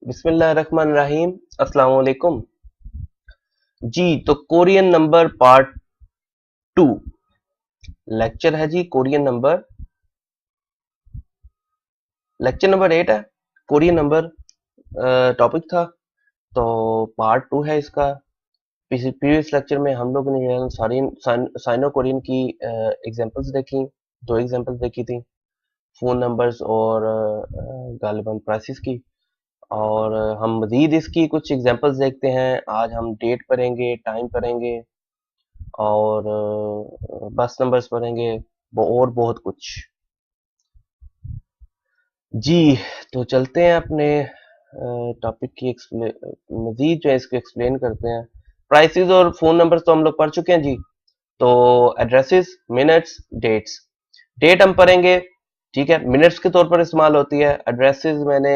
बिस्मिल्लाहिर्रहमानिर्रहीम। अस्सलाम वालेकुम जी। तो कोरियन नंबर पार्ट 2 लेक्चर है जी। लेक्चर नंबर 8 है। कोरियन नंबर टॉपिक था, तो पार्ट 2 है इसका। प्रीवियस लेक्चर में हम लोगों ने जो है सारी साइनो कोरियन की एग्जांपल्स देखी। दो एग्जांपल्स देखी थी, फोन नंबर्स और गालिबन प्राइसेस की। और हम मजीद इसकी कुछ एग्जांपल्स देखते हैं। आज हम डेट पढ़ेंगे, टाइम पढ़ेंगे और बस नंबर्स पढ़ेंगे और बहुत कुछ जी। तो चलते हैं अपने टॉपिक की मजीद जो है इसको एक्सप्लेन करते हैं। प्राइसेस और फोन नंबर्स तो हम लोग पढ़ चुके हैं जी। तो एड्रेसेस, मिनट्स, डेट्स। डेट हम पढ़ेंगे, ठीक है, मिनट्स के तौर पर इस्तेमाल होती है। एड्रेसेस मैंने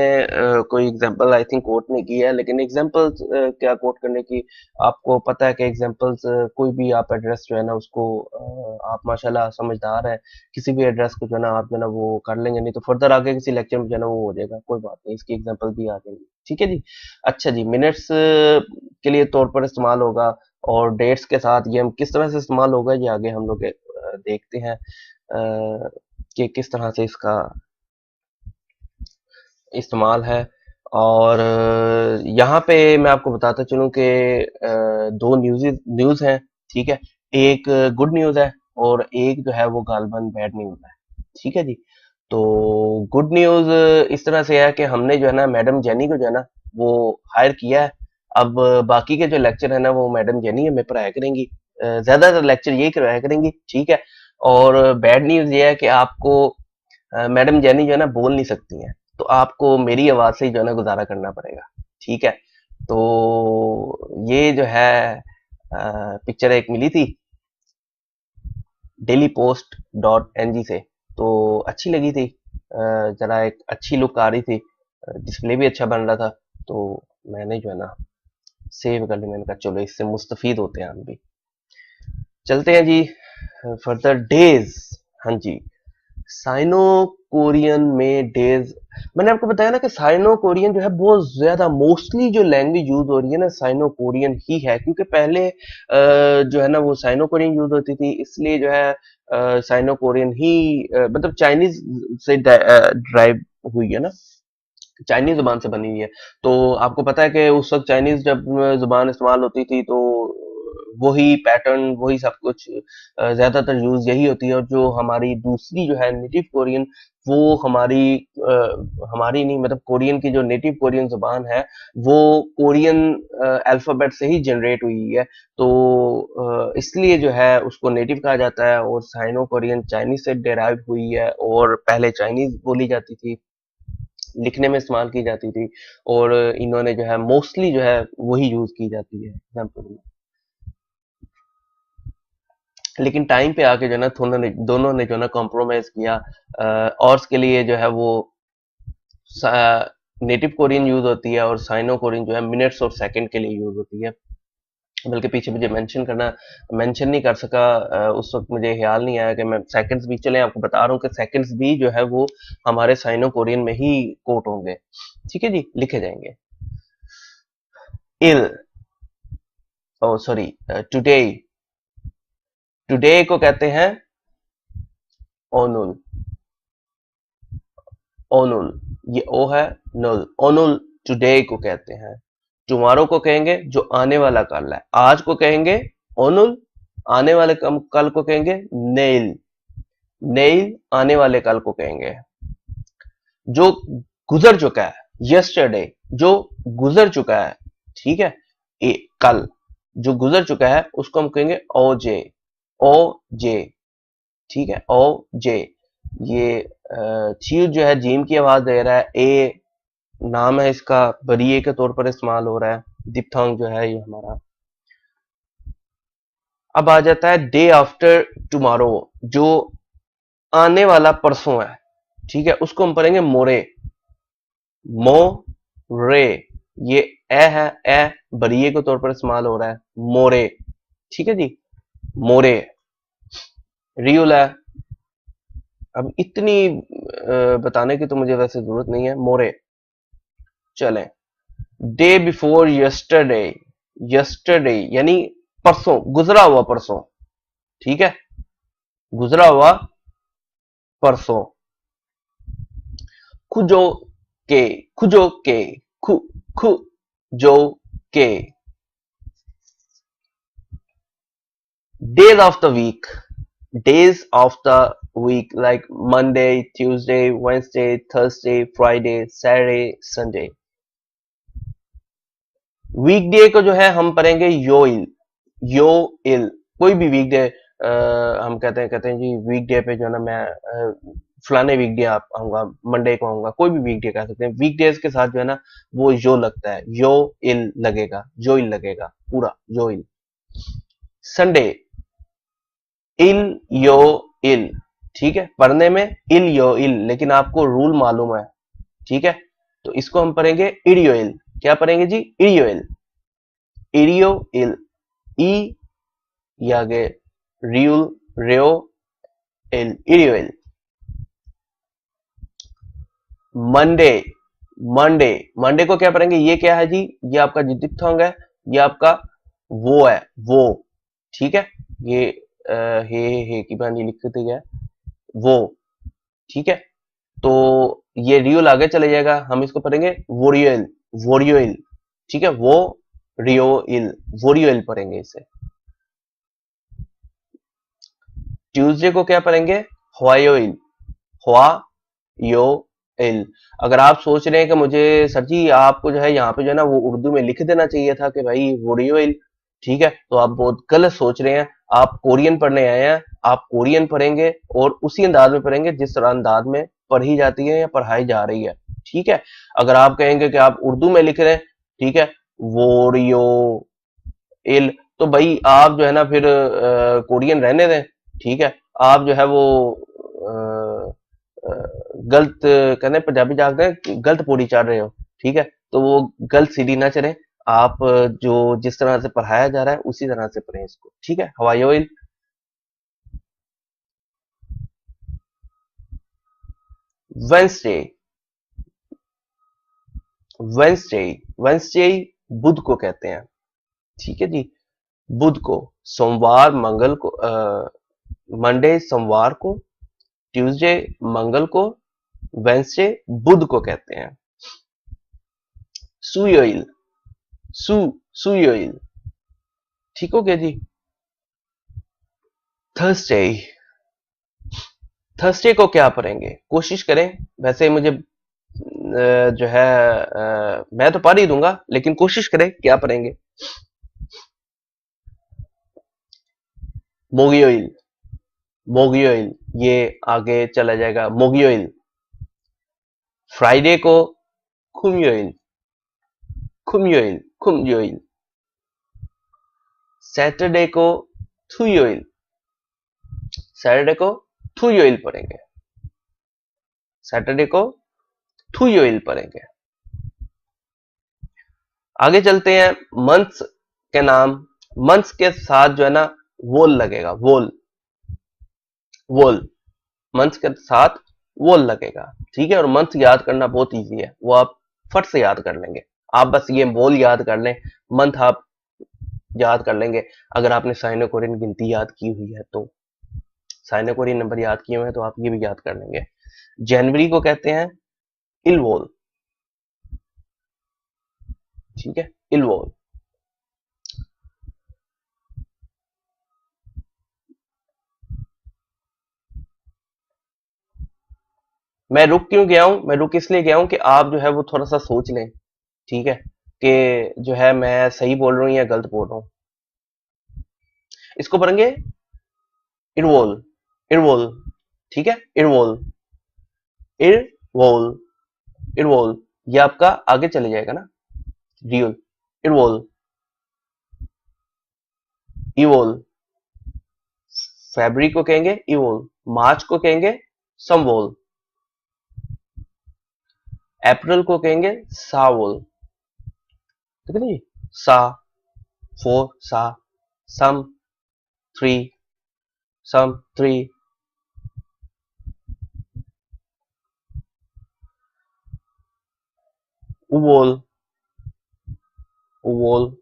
कोई एग्जांपल आई थिंक कोट नहीं किया है, लेकिन एग्जांपल्स क्या कोट करने की, आपको पता है कि एग्जांपल्स कोई भी आप एड्रेस जो है ना उसको आप माशाल्लाह समझदार है, किसी भी एड्रेस को जो है ना आप जो है ना वो कर लेंगे, नहीं तो फर्दर आगे किसी लेक्चर में जो है ना वो हो जाएगा, कोई बात नहीं, इसकी एग्जांपल भी आ जाएंगी, ठीक है जी। अच्छा जी, मिनट्स के लिए तौर पर इस्तेमाल होगा और डेट्स के साथ ये हम किस तरह से इस्तेमाल होगा ये आगे हम लोग देखते हैं कि किस तरह से इसका इस्तेमाल है। और यहाँ पे मैं आपको बताता चलूं कि दो न्यूज़ हैं, ठीक है। एक गुड न्यूज़ है और एक जो है वो गालबन बैड न्यूज़ है, ठीक है जी। तो गुड न्यूज़ इस तरह से है कि हमने जो है ना मैडम जेनी को जो है ना वो हायर किया है। अब बाकी के जो लेक्चर है ना वो मैडम जेनी हमें पढ़ाया करेंगी, ज्यादातर लेक्चर यही करवाया करेंगी, ठीक है। और बैड न्यूज़ ये है कि आपको मैडम जेनी जो है ना बोल नहीं सकती हैं, तो आपको मेरी आवाज से ही जो है ना गुजारा करना पड़ेगा, ठीक है। तो ये जो है पिक्चर एक मिली थी daily post dot N G से, तो अच्छी लगी थी। जरा एक अच्छी लुक आ रही थी, डिस्प्ले भी अच्छा बन रहा था, तो मैंने जो है ना सेव कर ली। मैंने कहा चलो इससे मुस्तफीद होते हैं हम भी। चलते हैं जी फर्दर डेज। हाँ जी, साइनो कोरियन में डेज, मैंने आपको बताया ना कि साइनो कोरियन जो है बहुत ज्यादा मोस्टली जो लैंग्वेज यूज हो रही है ना साइनो कोरियन ही है, क्योंकि पहले जो है ना वो साइनो कोरियन यूज होती थी, इसलिए जो है साइनो कोरियन ही मतलब चाइनीज से ड्राइव हुई है ना, चाइनीज जुबान से बनी हुई है। तो आपको पता है कि उस वक्त चाइनीज जब जुबान इस्तेमाल होती थी तो वही पैटर्न वही सब कुछ ज्यादातर यूज यही होती है। और जो हमारी दूसरी जो है नेटिव कोरियन, वो हमारी नहीं, मतलब कोरियन की जो नेटिव कोरियन जुबान है वो कोरियन अल्फाबेट से ही जनरेट हुई है। तो इसलिए जो है उसको नेटिव कहा जाता है। और साइनो कोरियन चाइनीज से डेराइव हुई है और पहले चाइनीज बोली जाती थी, लिखने में इस्तेमाल की जाती थी, और इन्होंने जो है मोस्टली जो है वही यूज की जाती है एग्जाम्पल में। लेकिन टाइम पे आके जो है ना दोनों ने जो है ना कॉम्प्रोमाइज किया। और के लिए जो है वो नेटिव कोरियन यूज होती है और साइनो कोरियन जो है मिनट्स और सेकंड के लिए यूज होती है। बल्कि पीछे मुझे मेंशन नहीं कर सका, उस वक्त मुझे ख्याल नहीं आया कि मैं सेकंड्स भी, चले आपको बता रहा हूँ कि सेकंड्स भी जो है वो हमारे साइनो कोरियन में ही कोट होंगे, ठीक है जी, लिखे जाएंगे। इल, ओ सॉरी, टुडे, टुडे को कहते हैं ओनुल। ओनुल, ये ओ है, नुल, ओनुल टुडे को कहते हैं। टुमारो को कहेंगे जो आने वाला कल है, आज को कहेंगे ओनुल, आने वाले कल को कहेंगे नेल, नेल आने वाले कल को कहेंगे। जो गुजर चुका है, यस्टरडे, जो गुजर चुका है, ठीक है, कल जो गुजर चुका है उसको हम कहेंगे ओ जे, ओ जे, ठीक है, ओ जे। ये चीज जो है जीम की आवाज दे रहा है, ए नाम है इसका, बरिए के तौर पर इस्तेमाल हो रहा है। दिप्थोंग जो है ये हमारा। अब आ जाता है डे आफ्टर टुमारो, जो आने वाला परसों है, ठीक है, उसको हम पढ़ेंगे मोरे, मो रे। ये ए है, ए बरिए के तौर पर इस्तेमाल हो रहा है, मोरे, ठीक है जी, मोरे। रियल है, अब इतनी बताने की तो मुझे वैसे जरूरत नहीं है, मोरे। चलें, डे बिफोर यस्टरडे, यस्टरडे यानी परसों, गुजरा हुआ परसों, ठीक है, गुजरा हुआ परसों। खुजो के, खुजो के, खु खु जो के। Days of the week, days of the week like Monday, Tuesday, Wednesday, Thursday, Friday, Saturday, Sunday। वीकडे को जो है हम पढ़ेंगे योइल, यो इल। कोई भी वीकडे हम कहते हैं जी वीकडे पे जो है ना मैं फलाने वीकडे आप आऊंगा, मंडे को आऊंगा, कोई भी वीकडे कह सकते हैं। वीकडेज के साथ जो है ना वो यो लगता है, यो इल लगेगा, जो इल लगेगा पूरा, यो इल। संडे, इल यो इल, ठीक है, पढ़ने में इल यो इल, लेकिन आपको रूल मालूम है, ठीक है, तो इसको हम पढ़ेंगे इडियो इल। क्या पढ़ेंगे जी? इडियो इल, इडियो इल, ई या आगे रियल, रेओ इल, इडियो इल। मंडे, मंडे, मंडे को क्या पढ़ेंगे? ये क्या है जी? ये आपका जो दिप्थोंग है, ये आपका वो है, वो, ठीक है, ये हे की बानी लिखते गया वो, ठीक है, तो ये रियल आगे चले जाएगा, हम इसको पढ़ेंगे वोरियल, वोरियल, ठीक है, वो रियोइल, वोरियल पढ़ेंगे इसे। ट्यूसडे को क्या पढ़ेंगे? ह्वायोइल, ह्वा यो इल। अगर आप सोच रहे हैं कि मुझे सर जी आपको जो है यहाँ पे जो है ना वो उर्दू में लिख देना चाहिए था कि भाई वोरियोइल, ठीक है, तो आप बहुत गलत सोच रहे हैं। आप कोरियन पढ़ने आए हैं, आप कोरियन पढ़ेंगे और उसी अंदाज में पढ़ेंगे जिस अंदाज में पढ़ी जाती है या पढ़ाई जा रही है, ठीक है। अगर आप कहेंगे कि आप उर्दू में लिख रहे हैं, ठीक है, वोरियो इल, तो भाई आप जो है ना फिर कोरियन रहने दें, ठीक है। आप जो है वो गलत कहते हैं, पंजाबी जागते हैं, गलत पौड़ी चढ़ रहे हो, ठीक है, तो वो गलत सीढ़ी ना चढ़े। आप जो जिस तरह से पढ़ाया जा रहा है उसी तरह से पढ़ें इसको, ठीक है। हवाई ऑयल, वेंसडे, वेंसडे, वेंसडे बुध को कहते हैं, ठीक है जी, बुध को। सोमवार मंगल को, मंडे सोमवार को, ट्यूसडे मंगल को, वेंसडे बुध को कहते हैं। सुयोइल, सु सुयोइल, ठीक हो गया जी। थर्सडे, थर्सडे को क्या पढ़ेंगे? कोशिश करें, वैसे मुझे जो है मैं तो पढ़ ही दूंगा, लेकिन कोशिश करें क्या पढ़ेंगे? मोगियोइल, मोगियोइल, ये आगे चला जाएगा मोगियोइल। फ्राइडे को खुमयोइल, खुमयोइल, खुमयोइल। सैटरडे को थुयोइल, सैटरडे को थुयोइल पढ़ेंगे, सैटरडे को थुयोइल पढ़ेंगे। आगे चलते हैं, मंथ्स के नाम। मंथ्स के साथ जो है ना वोल लगेगा, वोल, वोल, मंथ्स के साथ वोल लगेगा, ठीक है। और मंथ याद करना बहुत इजी है, वो आप फट से याद कर लेंगे। आप बस ये वोल याद कर लें, मंथ आप याद कर लेंगे। अगर आपने साइनो कोरियन गिनती याद की हुई है तो, साइनो कोरियन नंबर याद किए हुए हैं तो आप ये भी याद कर लेंगे। जनवरी को कहते हैं इलवोल, ठीक है, इलवोल। मैं रुक क्यों गया हूं? मैं रुक इसलिए गया हूं कि आप जो है वो थोड़ा सा सोच लें, ठीक है, कि जो है मैं सही बोल रहा हूं या गलत बोल रहा हूं। इसको पढ़ेंगे इरवोल, इरवोल, ठीक है, इरवोल, इरवोल, इरवोल। ये आपका आगे चले जाएगा ना, रियल, इरवोल, इवोल। फैब्रिक को कहेंगे इवोल, मार्च को कहेंगे समवोल, अप्रैल को कहेंगे सावोल, ठीक है जी। सा, फोर, सा, सम, थ्री, सम, थ्री, उवोल, ओवोल,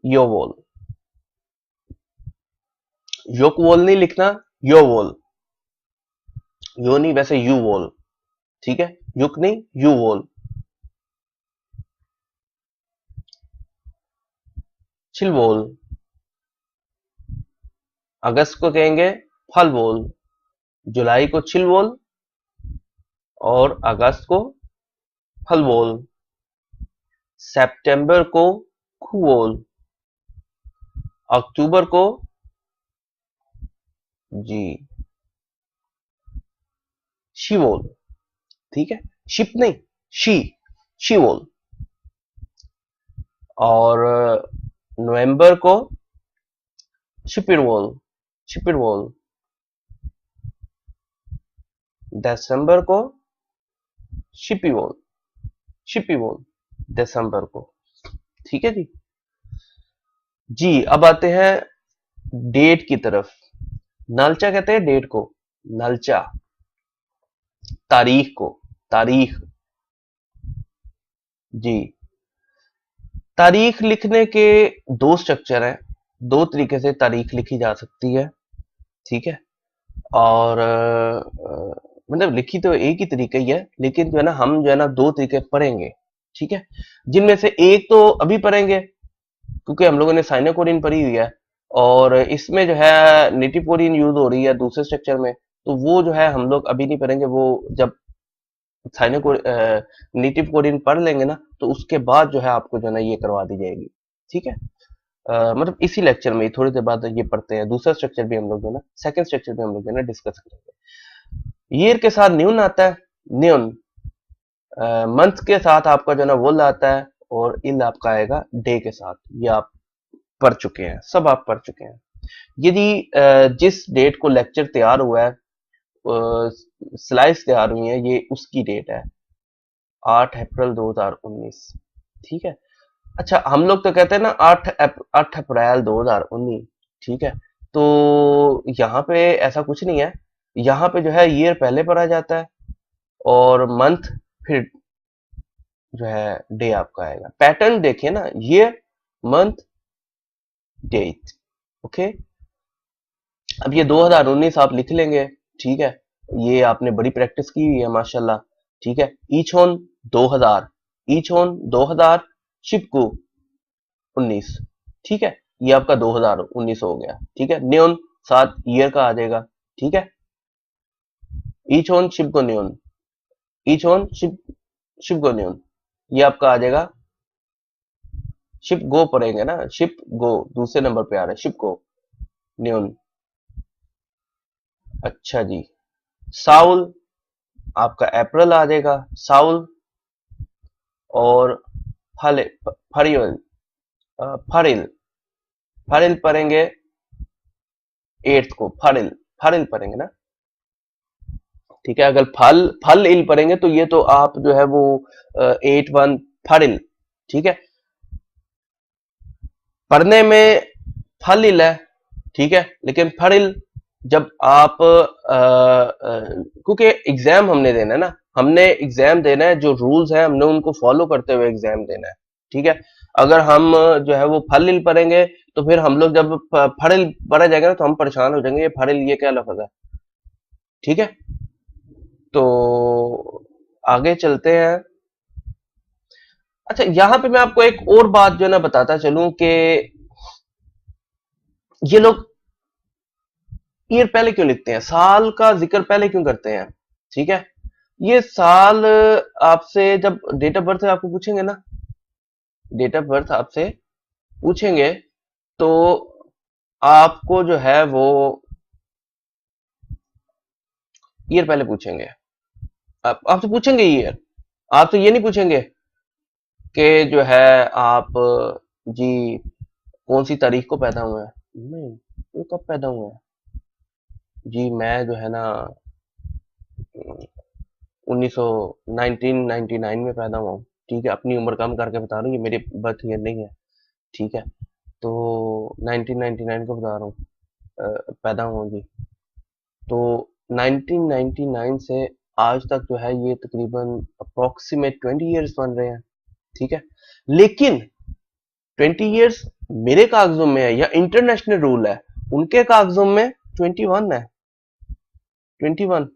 योवोल। योकवोल नहीं लिखना, योवोल। यो नहीं, वैसे यू वोल, ठीक है, युक नहीं, यू वोल। छिलवोल, अगस्त को कहेंगे फलवोल, जुलाई को छिलवोल और अगस्त को फलवोल, सितंबर को खुवोल, अक्टूबर को जी शिवोल, ठीक है, शिप नहीं, शी, शिवोल। और नवंबर को शिपिरवोल, शिपिरवोल। दिसंबर को शिपिवोल, शिपिवोल, दिसंबर को, ठीक है जी। जी अब आते हैं डेट की तरफ। नलचा कहते हैं डेट को, नलचा। तारीख को, तारीख, जी। तारीख लिखने के दो स्ट्रक्चर हैं, दो तरीके से तारीख लिखी जा सकती है, ठीक है। और मतलब लिखी तो एक ही तरीके ही है, लेकिन जो है ना हम जो है ना दो तरीके पढ़ेंगे, ठीक है। जिनमें से एक तो अभी पढ़ेंगे क्योंकि हम लोगों ने साइनो कोरियन पढ़ी हुई है, और इसमें जो है नेटिव कोरियन यूज हो रही है दूसरे स्ट्रक्चर में, तो वो जो है हम लोग अभी नहीं पढ़ेंगे, वो जब साइनो को नेटिव कोरियन पढ़ लेंगे ना तो उसके बाद जो है आपको जो है ना ये करवा दी जाएगी, ठीक है। मतलब इसी लेक्चर में थोड़ी देर बाद ये पढ़ते हैं, दूसरा स्ट्रक्चर भी हम लोग जो है ना सेकंड स्ट्रक्चर भी हम लोग जो है ना डिस्कस करेंगे। ईयर के साथ न्यून आता है, न्यून। मंथ के साथ आपका जो है ना वोल आता है, और इल आपका आएगा डे के साथ। ये आप पढ़ चुके हैं, सब आप पढ़ चुके हैं। यदि जिस डेट को लेक्चर तैयार हुआ है, स्लाइड्स तैयार हुई है, ये उसकी डेट है 8 अप्रैल 2019, ठीक है। अच्छा हम लोग तो कहते हैं ना 8 अप्रैल 2019, ठीक है। तो यहाँ पे ऐसा कुछ नहीं है, यहाँ पे जो है ईयर पहले पढ़ा जाता है और मंथ फिर जो है डे आपका आएगा। पैटर्न देखिए ना, ईयर, मंथ, डेट, ओके। अब ये 2019 आप लिख लेंगे, ठीक है। ये आपने बड़ी प्रैक्टिस की हुई है माशाल्लाह, ठीक है। ईच ऑन 2000, ईच ऑन 2000, शिपकू 19, ठीक है। ये आपका 2019 हो गया, ठीक है। न्योन साथ ईयर का आ जाएगा, ठीक है। Each on Chipko neon, each on Chipko neon, ये आपका आ जाएगा। शिप गो पढ़ेंगे ना, शिप गो दूसरे नंबर पे आ रहा है, शिप गो न्योन। अच्छा जी, साउल आपका अप्रैल आ जाएगा, साउल। और फले फरियल, फरिल, फरिल पढ़ेंगे 8th को, फरिल, फरिल पढ़ेंगे ना, ठीक है। अगर फल फल इल पढ़ेंगे तो ये तो आप जो है वो 8-1 फरिल, ठीक है। पढ़ने में फल इल है, ठीक है, लेकिन फरिल जब आप क्योंकि एग्जाम हमने देना है ना, हमने एग्जाम देना है, जो रूल्स हैं हमने उनको फॉलो करते हुए एग्जाम देना है, ठीक है। अगर हम जो है वो फलिल पढ़ेंगे तो फिर हम लोग जब फरिल पढ़ा जाएगा ना तो हम परेशान हो जाएंगे, ये फरिल ये क्या लफ्ज है, ठीक है। तो आगे चलते हैं। अच्छा यहां पे मैं आपको एक और बात जो है ना बताता चलूं कि ये लोग ईयर पहले क्यों लिखते हैं, साल का जिक्र पहले क्यों करते हैं, ठीक है। ये साल आपसे जब डेट ऑफ बर्थ आपको पूछेंगे ना, डेट ऑफ बर्थ आपसे पूछेंगे तो आपको जो है वो ईयर पहले पूछेंगे। आपसे पूछेंगे ईयर, आपसे ये नहीं पूछेंगे कि जो है आप जी कौन सी तारीख को पैदा हुए हैं, नहीं, ये कब पैदा हुए हैं जी, मैं जो है ना 1999 में पैदा हुआ हूँ, ठीक है। अपनी उम्र कम करके बता रहा हूँ, ये मेरी बर्थ ईयर नहीं है, ठीक है। तो 1999 को बता रहा हूँ, पैदा हुआ जी। तो 1999 से आज तक जो है ये तकरीबन अप्रोक्सीमेट 20 इयर्स बन रहे हैं, ठीक है, लेकिन 20 इयर्स मेरे कागजों में है या इंटरनेशनल रूल है, उनके कागजों में 21 है। 21,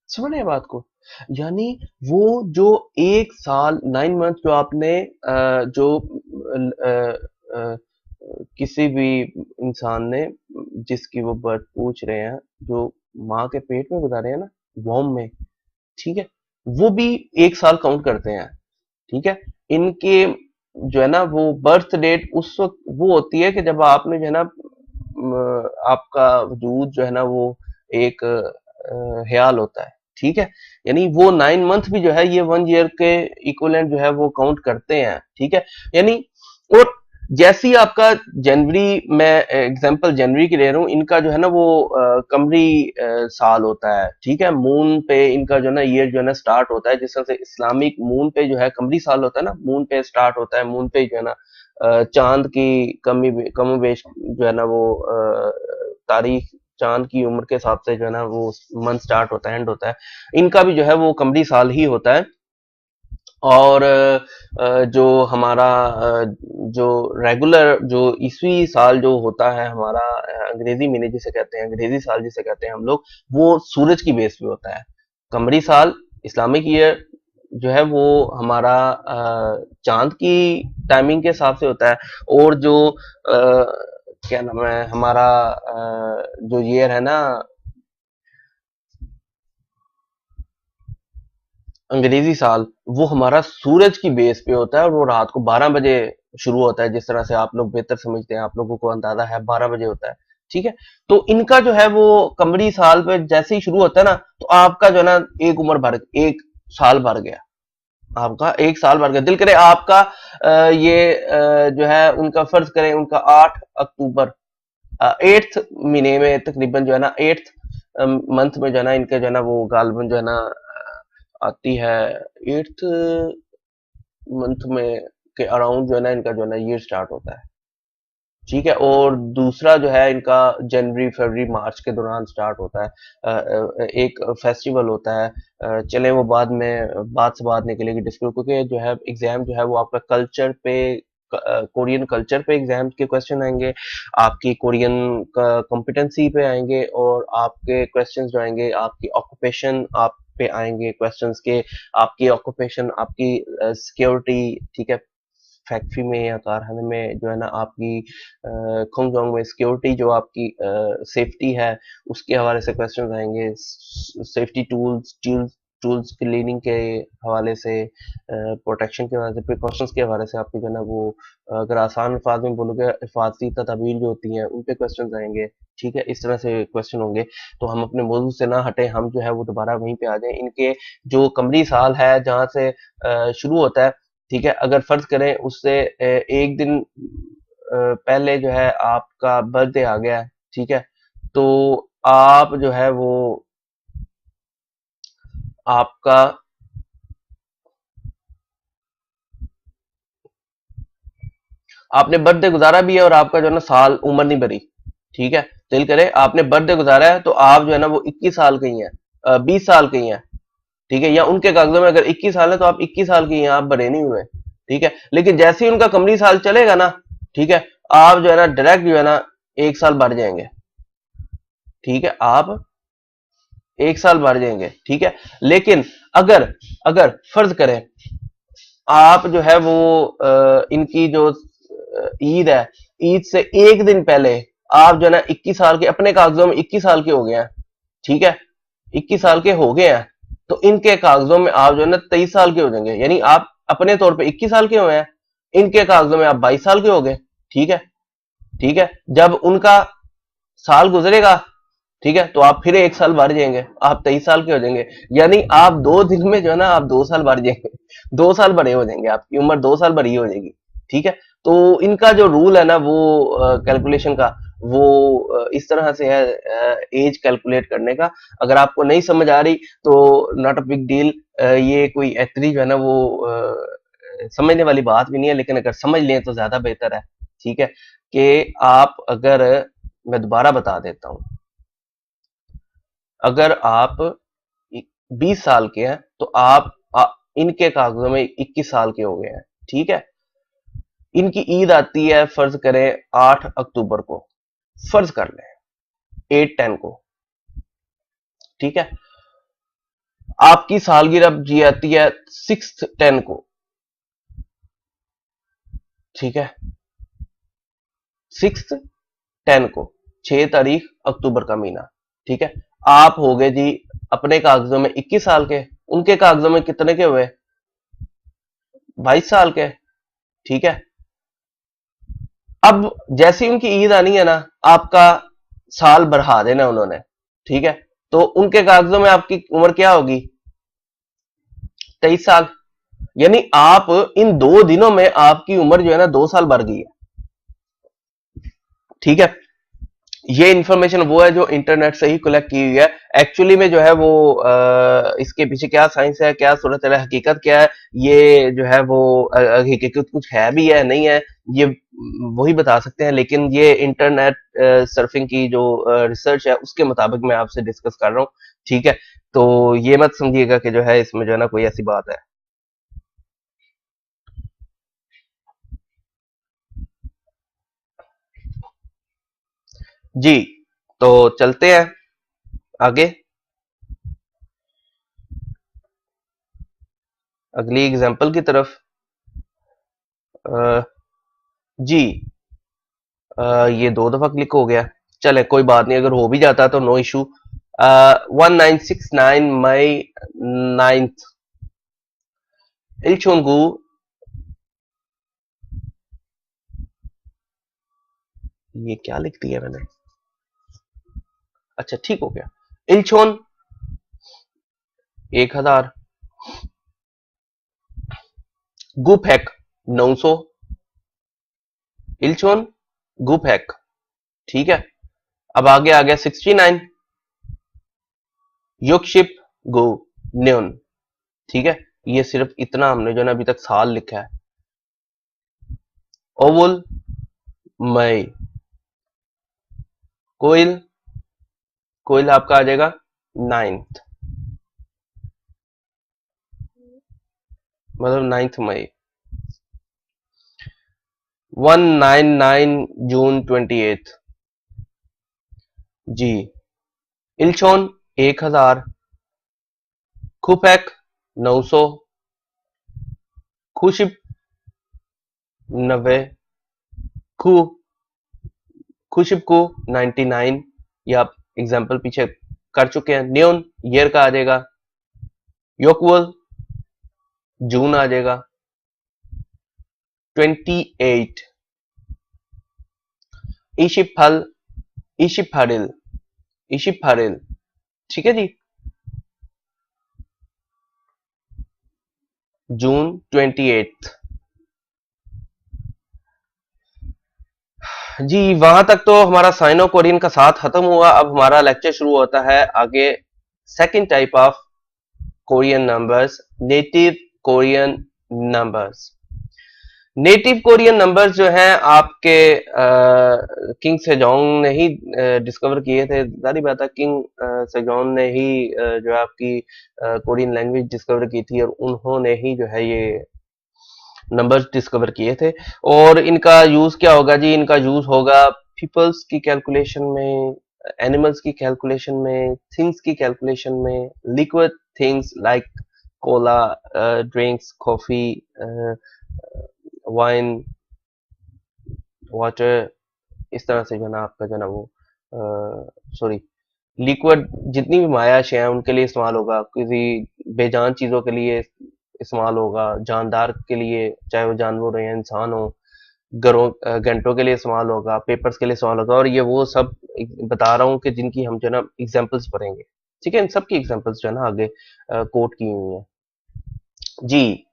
समझ रहे हैं बात को? यानी वो जो 1 साल 9 मंथ जो आपने जो अ, किसी भी इंसान ने जिसकी वो बर्थ पूछ रहे हैं, जो माँ के पेट में गुजारे हैं ना, वॉम में, ठीक है, वो भी 1 साल काउंट करते हैं। ठीक है, इनके जो है ना वो बर्थ डेट उस वक्त वो होती है कि जब आपने जो है ना आपका वजूद जो है ना वो एक ख्याल होता है। ठीक है, यानी वो 9 मंथ भी जो है ये 1 ईयर के इक्वलेंट जो है वो काउंट करते हैं। ठीक है, यानी और जैसे ही आपका जनवरी, मैं एग्जांपल जनवरी की ले रहा हूँ, इनका जो है ना वो कमरी साल होता है। ठीक है, मून पे इनका जो है ना ईयर जो है ना स्टार्ट होता है, जिस तरह से इस्लामिक मून पे जो है कमरी साल होता है ना, मून पे स्टार्ट होता है, मून पे जो है ना चांद की कम बेश जो है ना वो तारीख, चांद की उम्र के हिसाब से जो है ना वो मंथ स्टार्ट होता है, एंड होता है। इनका भी जो है वो कमरी साल ही होता है। और जो हमारा जो रेगुलर जो ईसवी साल जो होता है हमारा, अंग्रेजी महीने जिसे कहते हैं, अंग्रेजी साल जिसे कहते हैं हम लोग, वो सूरज की बेस पे होता है। कमरी साल, इस्लामिक ईयर जो है वो हमारा चांद की टाइमिंग के हिसाब से होता है। और जो क्या नाम है हमारा जो ईयर है ना अंग्रेजी साल, वो हमारा सूरज की बेस पे होता है, और वो रात को 12 बजे शुरू होता है। जिस तरह से आप लोग बेहतर समझते हैं, आप लोगों को अंदाजा है 12 बजे होता है। ठीक है, तो इनका जो है वो कमरी साल पे जैसे ही शुरू होता है ना, तो आपका जो है ना एक उम्र भर, 1 साल भर गया, आपका 1 साल भर गया। दिल करे आपका जो है उनका फर्ज करें, उनका 8 अक्टूबर 8th महीने में तकरीबन जो है ना 8th मंथ में जो है ना इनके जो है ना वो गालबन जो है ना आती है 8th मंथ में के अराउंड जो है ना इनका जो है ना ईयर स्टार्ट होता है। ठीक है, और दूसरा जो है इनका जनवरी फरवरी मार्च के दौरान स्टार्ट होता है। एक फेस्टिवल होता है। चले वो बाद में बात से बात निकलेगी डिस्कस, क्योंकि जो है एग्जाम जो है वो आपका कल्चर पे, कोरियन कल्चर पे एग्जाम के क्वेश्चन आएंगे, आपकी कोरियन कॉम्पिटेंसी पे आएंगे, और आपके क्वेश्चन जो आएंगे आपकी ऑक्यूपेशन आप पे आएंगे क्वेश्चंस के, आपकी ऑक्यूपेशन, आपकी सिक्योरिटी। ठीक है, फैक्ट्री में या कारखाने में जो है ना आपकी खोंगजोंग में सिक्योरिटी, जो आपकी सेफ्टी है, उसके हवाले से क्वेश्चन आएंगे। Safety tools tools tools cleaning के हवाले से, प्रोटेक्शन के हवाले से, प्रिकॉशंस के हवाले से, आपकी जो है ना वो अगर आसान अल्फाज में बोलोगे, हिफाजती तदाबीर जो होती हैं उन पे क्वेश्चन आएंगे। ठीक है, इस तरह से क्वेश्चन होंगे। तो हम अपने मौजू से ना हटे, हम जो है वो दोबारा वहीं पे आ जाएं। इनके जो कमरी साल है जहाँ से शुरू होता है, ठीक है, अगर फर्ज करें उससे एक दिन पहले जो है आपका बर्थडे आ गया है, ठीक है, तो आप जो है वो आपका आपने बर्थडे गुजारा भी है, और आपका जो है ना साल उम्र नहीं भरी। ठीक है, दिल करे आपने बर्थडे गुजारा है, तो आप जो है ना वो 21 साल की हैं, 20 साल की हैं। ठीक है, या उनके कागजों में अगर 21 साल है तो आप 21 साल की हैं, आप बड़े नहीं हुए। ठीक है, लेकिन जैसे ही उनका कमरी साल चलेगा ना, ठीक है, आप जो है ना डायरेक्ट जो है ना 1 साल बढ़ जाएंगे। ठीक है, आप 1 साल बढ़ जाएंगे। ठीक है, लेकिन अगर अगर फर्ज करें आप जो है वो इनकी जो ईद है, ईद से एक दिन पहले आप जो है ना 21 साल के, अपने कागजों में 21 साल के हो गए हैं। ठीक है, 21 साल के हो गए हैं, तो इनके कागजों में आप जो है ना 23 साल के हो जाएंगे। यानी आप अपने तौर पे 21 साल के हुए हैं, इनके कागजों में आप 22 साल के हो गए। ठीक है, ठीक है, जब उनका साल गुजरेगा, ठीक है, तो आप फिर 1 साल बढ़ जाएंगे, आप 23 साल के हो जाएंगे। यानी आप 2 दिन में जो है ना आप 2 साल बढ़ जाएंगे, 2 साल बड़े हो जाएंगे, आपकी उम्र 2 साल बड़ी हो जाएगी। ठीक है, तो इनका जो रूल है ना वो कैलकुलेशन का, वो इस तरह से है, एज कैलकुलेट करने का। अगर आपको नहीं समझ आ रही तो नॉट अ बिग डील, ये कोई इतनी जो है ना वो समझने वाली बात भी नहीं है, लेकिन अगर समझ लें तो ज्यादा बेहतर है। ठीक है, कि आप अगर, मैं दोबारा बता देता हूं, अगर आप 20 साल के हैं तो आप इनके कागजों में 21 साल के हो गए हैं। ठीक है, इनकी ईद आती है फर्ज करें 8 अक्टूबर को, फर्ज कर लें 8-10 को। ठीक है, आपकी सालगिरह जी आती है 6-10 को। ठीक है, 6-10 को, 6 तारीख अक्टूबर का महीना। ठीक है, आप हो गए जी अपने कागजों में 21 साल के, उनके कागजों में कितने के हुए? 22 साल के। ठीक है, अब जैसी उनकी ईद आनी है ना, आपका साल बढ़ा देना उन्होंने। ठीक है, तो उनके कागजों में आपकी उम्र क्या होगी? 23 साल। यानी आप इन 2 दिनों में आपकी उम्र जो है ना 2 साल बढ़ गई है। ठीक है, ये इंफॉर्मेशन वो है जो इंटरनेट से ही कलेक्ट की हुई है। एक्चुअली में जो है वो इसके पीछे क्या साइंस है, क्या सूरत है, हकीकत क्या है, ये जो है वो हकीकत कुछ है भी है नहीं है, ये वही बता सकते हैं। लेकिन ये इंटरनेट सर्फिंग की जो रिसर्च है उसके मुताबिक मैं आपसे डिस्कस कर रहा हूँ। ठीक है, तो ये मत समझिएगा कि जो है इसमें जो है ना कोई ऐसी बात है। जी, तो चलते हैं आगे अगली एग्जांपल की तरफ। अ, जी, ये 2 दफा क्लिक हो गया। चले कोई बात नहीं, अगर हो भी जाता तो नो इशू। 1969 मई 9 इल्चोंगू। ये क्या लिख दिया मैंने? अच्छा ठीक हो गया। इल्चोन 1000, गुपहैक 900, इल्चोन गुपहैक। ठीक है, अब आगे आ गया 69, युगशिप गो न्योन। ठीक है, ये सिर्फ इतना हमने जो है ना अभी तक साल लिखा है। ओवल मई, कोयल, कोयल आपका आ जाएगा 9th, मतलब 9 मई। 199 जून 28। जी, इल्चोन 1000, खुपैक 900, खुशिप 90, खु खुशिप को 99। ये आप एग्जाम्पल पीछे कर चुके हैं। न्योन ईयर का आ जाएगा, योकवल जून आ जाएगा 28, इशिपल इशिपरिल इशिपरिल। ठीक है जी, जून 28। जी, वहां तक तो हमारा साइनो कोरियन का साथ खत्म हुआ। अब हमारा लेक्चर शुरू होता है आगे। Second type of Korean numbers, native Korean numbers. Native Korean numbers जो हैं आपके किंग सेजोंग ने ही डिस्कवर किए थे। जारी बात है, किंग सेजोंग ने ही जो है आपकी कोरियन लैंग्वेज डिस्कवर की थी, और उन्होंने ही जो है ये नंबर्स डिस्कवर किए थे। और इनका यूज क्या होगा जी? इनका यूज होगा पीपल्स की कैलकुलेशन में, एनिमल्स की कैलकुलेशन में, थिंग्स की कैलकुलेशन में, liquid things like Cola, drinks, coffee, wine, water. इस तरह से जो है ना आपका जो है ना वो सॉरी, लिक्विड जितनी भी मायाश है उनके लिए इस्तेमाल होगा, किसी बेजान चीजों के लिए इस्तेमाल होगा, जानदार के लिए, चाहे वो जानवर हो या इंसान हो, घरों घंटों के लिए इस्तेमाल होगा, पेपर्स के लिए इस्तेमाल होगा। और ये वो सब बता रहा हूँ कि जिनकी हम जो है ना एग्जाम्पल्स पढ़ेंगे। ठीक है, इन सब की एग्जाम्पल्स जो है ना आगे कोट की हुई है। जी,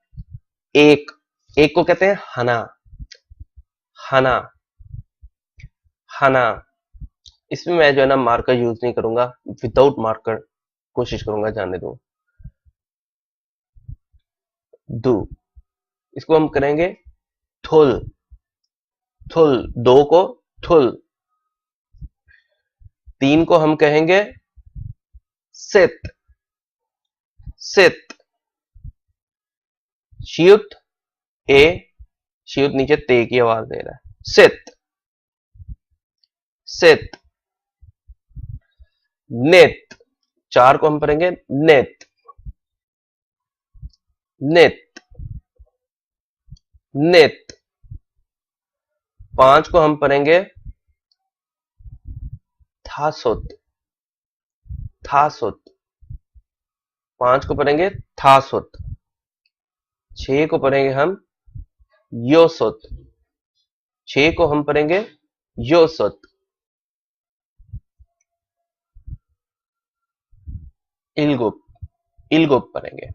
एक एक को कहते हैं हना, हना, हना। इसमें मैं जो है ना मार्कर यूज नहीं करूंगा, विदाउट मार्कर कोशिश करूंगा जानने दूं। दो, इसको हम करेंगे थुल, थुल। दो को थुल। तीन को हम कहेंगे सित, सित। शियुत ए, शियुत नीचे ते की आवाज दे रहा है। सित, सित, नित, चार को हम पढ़ेंगे नित, नित, नित, पांच को हम पढ़ेंगे थासुत, थासुत, पांच को पढ़ेंगे थासुत, छह को पढ़ेंगे हम योसुत, छह को हम पढ़ेंगे योसुत, इलगुप, इलगुप पढ़ेंगे,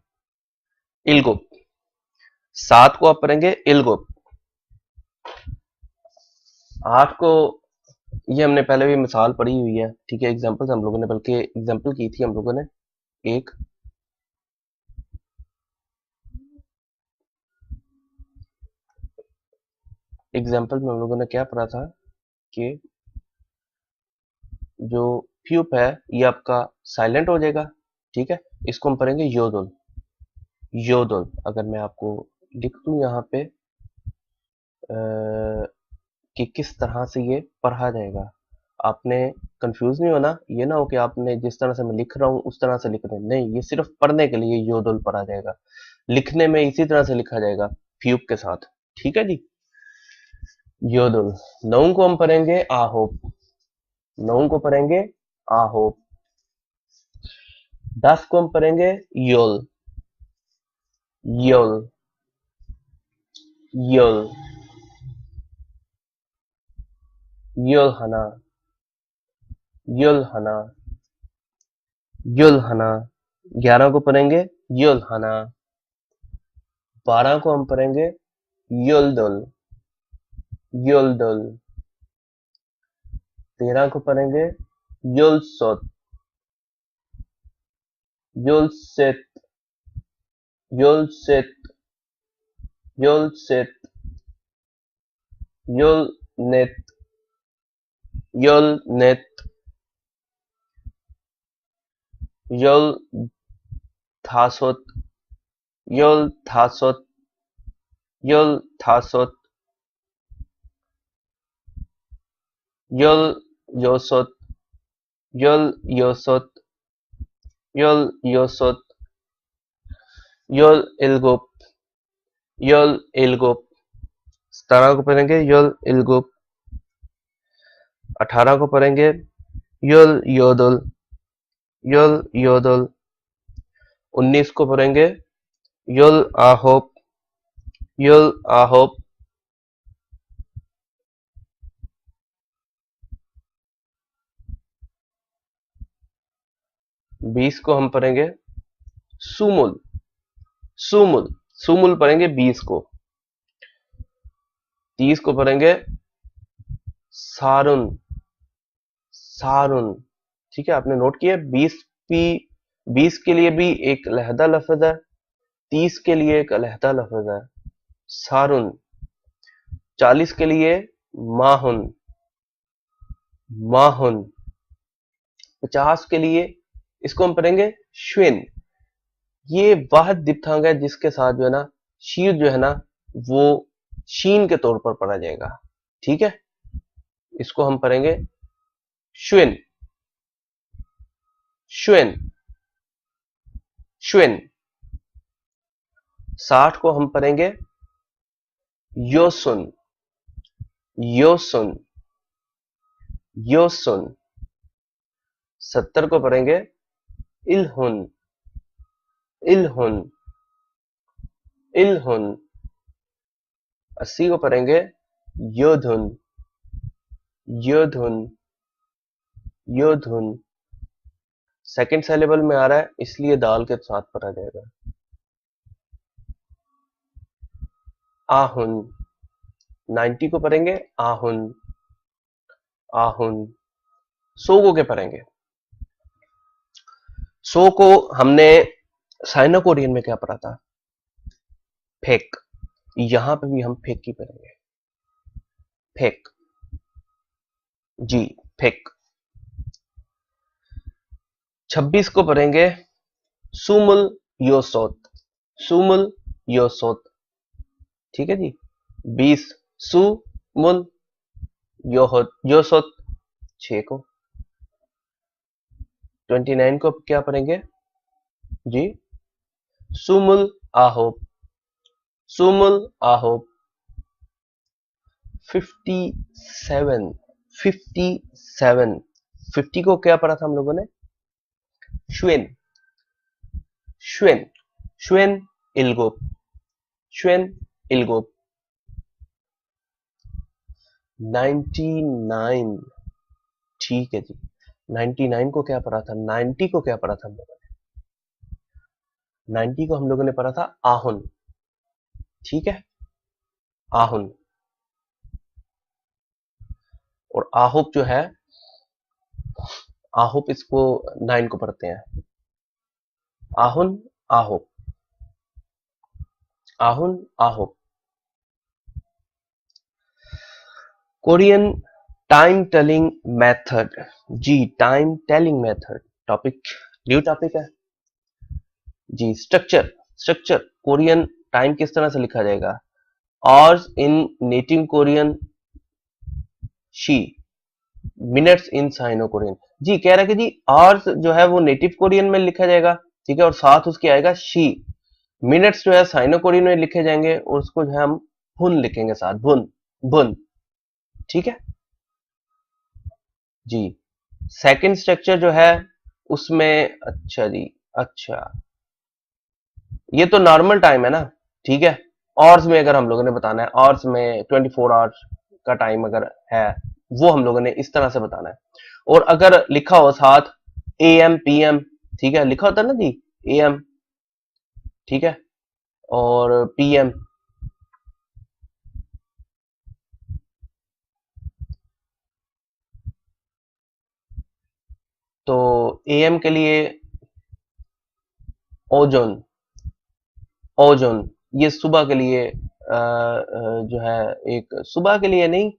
इलगुप, सात को आप पढ़ेंगे इलगुप, आठ को ये हमने पहले भी मिसाल पढ़ी हुई है, ठीक है, एग्जाम्पल्स हम लोगों ने, बल्कि एग्जाम्पल की थी हम लोगों ने एक, एग्जाम्पल में हम लोगों ने क्या पढ़ा था कि जो फ्यूप है ये आपका साइलेंट हो जाएगा, ठीक है, इसको हम पढ़ेंगे योदुल, योदुल। अगर मैं आपको लिख दूं यहाँ पे कि किस तरह से ये पढ़ा जाएगा, आपने कंफ्यूज नहीं होना, ये ना हो कि आपने जिस तरह से मैं लिख रहा हूँ उस तरह से लिख रहे हैं, नहीं, ये सिर्फ पढ़ने के लिए योदुल पढ़ा जाएगा, लिखने में इसी तरह से लिखा जाएगा फ्यूप के साथ, ठीक है जी। योदुल, नौ को हम पढ़ेंगे आहोप, नौ को पढ़ेंगे आहोप, 10 को हम पढ़ेंगे योल, योल, योल, योलहना, योलहना, योलहना, 11 को पढ़ेंगे योलहना, 12 को हम पढ़ेंगे योलदुल, योलदुल, 13 को पढ़ेंगे योलसोत, योलसेत, योलसेत, योलसेत, योलनेत, योलनेत, योलथासोत, योलथासोत, योलथासोत, योलयोसोत, योलयोसोत, योलयोसोत, योलइलगुप, योलइलगुप, 17 को पढ़ेंगे योलइलगुप, 18 को पढ़ेंगे योलयोदुल, योलयोदुल, 19 को पढ़ेंगे योलआहोप, योलआहोप, 20 को हम पढ़ेंगे सुमुल, सुमुल, सुमुल पढ़ेंगे 20 को, 30 को पढ़ेंगे सारुन, सारुन, ठीक है, आपने नोट किया 20 के लिए भी एक अलहदा लफ्ज है, 30 के लिए एक अलहदा लफ्ज है सारुन, 40 के लिए माहुन, माहुन, 50 के लिए इसको हम पढ़ेंगे श्विन, ये वाहिद दिप्थांग है जिसके साथ जो है ना शीर जो है ना वो शीन के तौर पर पढ़ा जाएगा, ठीक है, इसको हम पढ़ेंगे श्विन, श्विन, श्विन। 60 को हम पढ़ेंगे योसुन, योसुन, योसुन। 70 को पढ़ेंगे इलहुन, इलहुन, इलहुन। 80 को पढ़ेंगे योधुन, योधुन, योधुन। सेकंड सिलेबल में आ रहा है इसलिए दाल के साथ पढ़ा जाएगा आहुन। 90 को पढ़ेंगे आहुन, आहुन। 100 को क्या पढ़ेंगे, 100 को हमने साइनो कोरियन में क्या पढ़ा था, फेक, यहां पे भी हम फेक ही पढ़ेंगे, फेक, जी फेक। 26 को पढ़ेंगे सुमुल योसोत, सुमुल योसोत, ठीक है जी। 20 सु मुल योहोत योसोत, 6 को। 29 को क्या पढ़ेंगे जी, सुमुल आहोप, सुमुल आहोप। 57, 57, 50 को क्या पढ़ा था हम लोगों ने, श्वेन, श्वेन, श्वेन इल्गोप, श्वेन इल्गोप। 99, ठीक है जी। 99 को क्या पढ़ा था, 90 को क्या पढ़ा था हम लोगों ने, 90 को हम लोगों ने पढ़ा था आहुन, ठीक है, आहुन। और आहोप जो है, आहोप इसको 9 को पढ़ते हैं, आहुन आहोप, आहुन आहोप। कोरियन टाइम टेलिंग मेथड, जी time telling method, topic new topic है जी। स्ट्रक्चर, स्ट्रक्चर कोरियन टाइम किस तरह से लिखा जाएगा, आवर्स इन नेटिव कोरियन, शी मिनट्स इन साइनो कोरियन। जी कह रहा है कि जी आवर्स जो है वो नेटिव कोरियन में लिखा जाएगा, ठीक है, और साथ उसके आएगा शी। मिनट्स जो है साइनो कोरियन में लिखे जाएंगे और उसको जो है हम भुन लिखेंगे साथ, भुन, भुन, ठीक है जी। सेकंड स्ट्रक्चर जो है उसमें, अच्छा जी, अच्छा, ये तो नॉर्मल टाइम है ना, ठीक है। आवर्स में अगर हम लोगों ने बताना है, आवर्स में 24 आवर्स का टाइम अगर है, वो हम लोगों ने इस तरह से बताना है। और अगर लिखा हो साथ ए एम पी एम, ठीक है, लिखा होता है ना जी, ए एम, ठीक है, और पी एम, तो ए एम के लिए ओजोन, ओजोन, ये सुबह के लिए जो है, एक सुबह के लिए नहीं,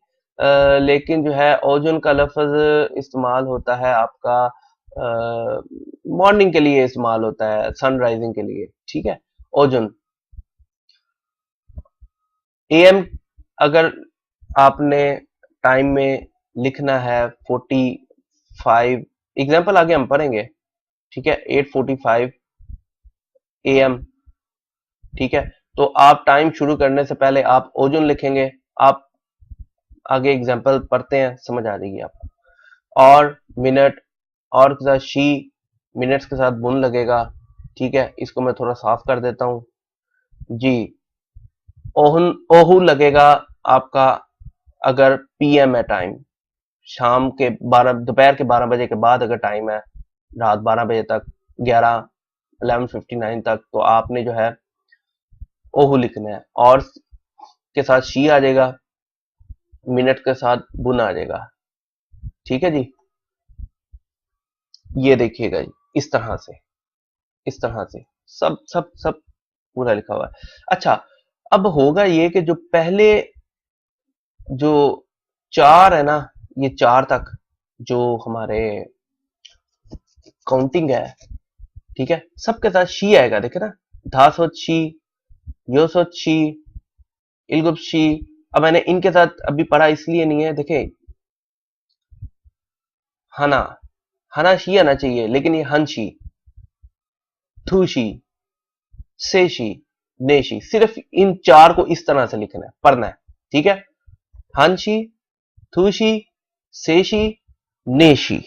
लेकिन जो है ओजोन का लफ्ज इस्तेमाल होता है आपका मॉर्निंग के लिए इस्तेमाल होता है, सनराइजिंग के लिए, ठीक है, ओजोन। एएम अगर आपने टाइम में लिखना है 45, एग्जाम्पल आगे हम पढ़ेंगे, ठीक है, 8:45 एएम, ठीक है। तो आप टाइम शुरू करने से पहले आप ओजोन लिखेंगे, आप आगे एग्जाम्पल पढ़ते हैं, समझ आ जाएगी आपको। और मिनट, और के साथ शी, मिनट्स के साथ बुन लगेगा, ठीक है, इसको मैं थोड़ा साफ कर देता हूं जी। ओहन, ओहू लगेगा आपका अगर पीएम है टाइम, शाम के 12, दोपहर के 12 बजे के बाद अगर टाइम है, रात 12 बजे तक, 11:59 तक, तो आपने जो है ओहू लिखना है, और के साथ शी आ जाएगा, मिनट के साथ बुन आ जाएगा, ठीक है जी। ये देखिएगा जी, इस तरह से, इस तरह से सब सब सब पूरा लिखा हुआ है। अच्छा, अब होगा ये कि जो पहले जो 4 है ना, ये 4 तक जो हमारे काउंटिंग है, ठीक है, सबके साथ शी आएगा, देखे ना, धासोत शी, योसोत शी, इलगुप शी। अब मैंने इनके साथ अभी पढ़ा इसलिए नहीं है, देखे, हना, हना शी आना चाहिए, लेकिन ये हनशी, थूशी, सेशी, नेशी, सिर्फ इन 4 को इस तरह से लिखना है, पढ़ना है, ठीक है, हनशी, थूशी, सेशी, नेशी।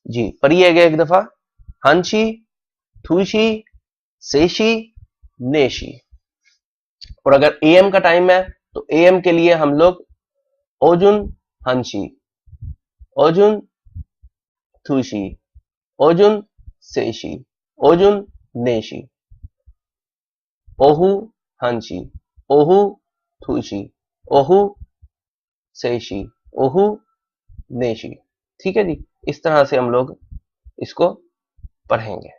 जी पढ़िएगा एक दफा, हंशी, थूशी, सेशी, नेशी। और अगर एएम का टाइम है तो एएम के लिए हम लोग ओजुन हंशी, ओजुन थूशी, ओजुन सेशी, ओजुन नेशी, ओहू हंशी, ओहू थूशी, ओहू सेशी, ओहू नेशी, ठीक है जी। इस तरह से हम लोग इसको पढ़ेंगे।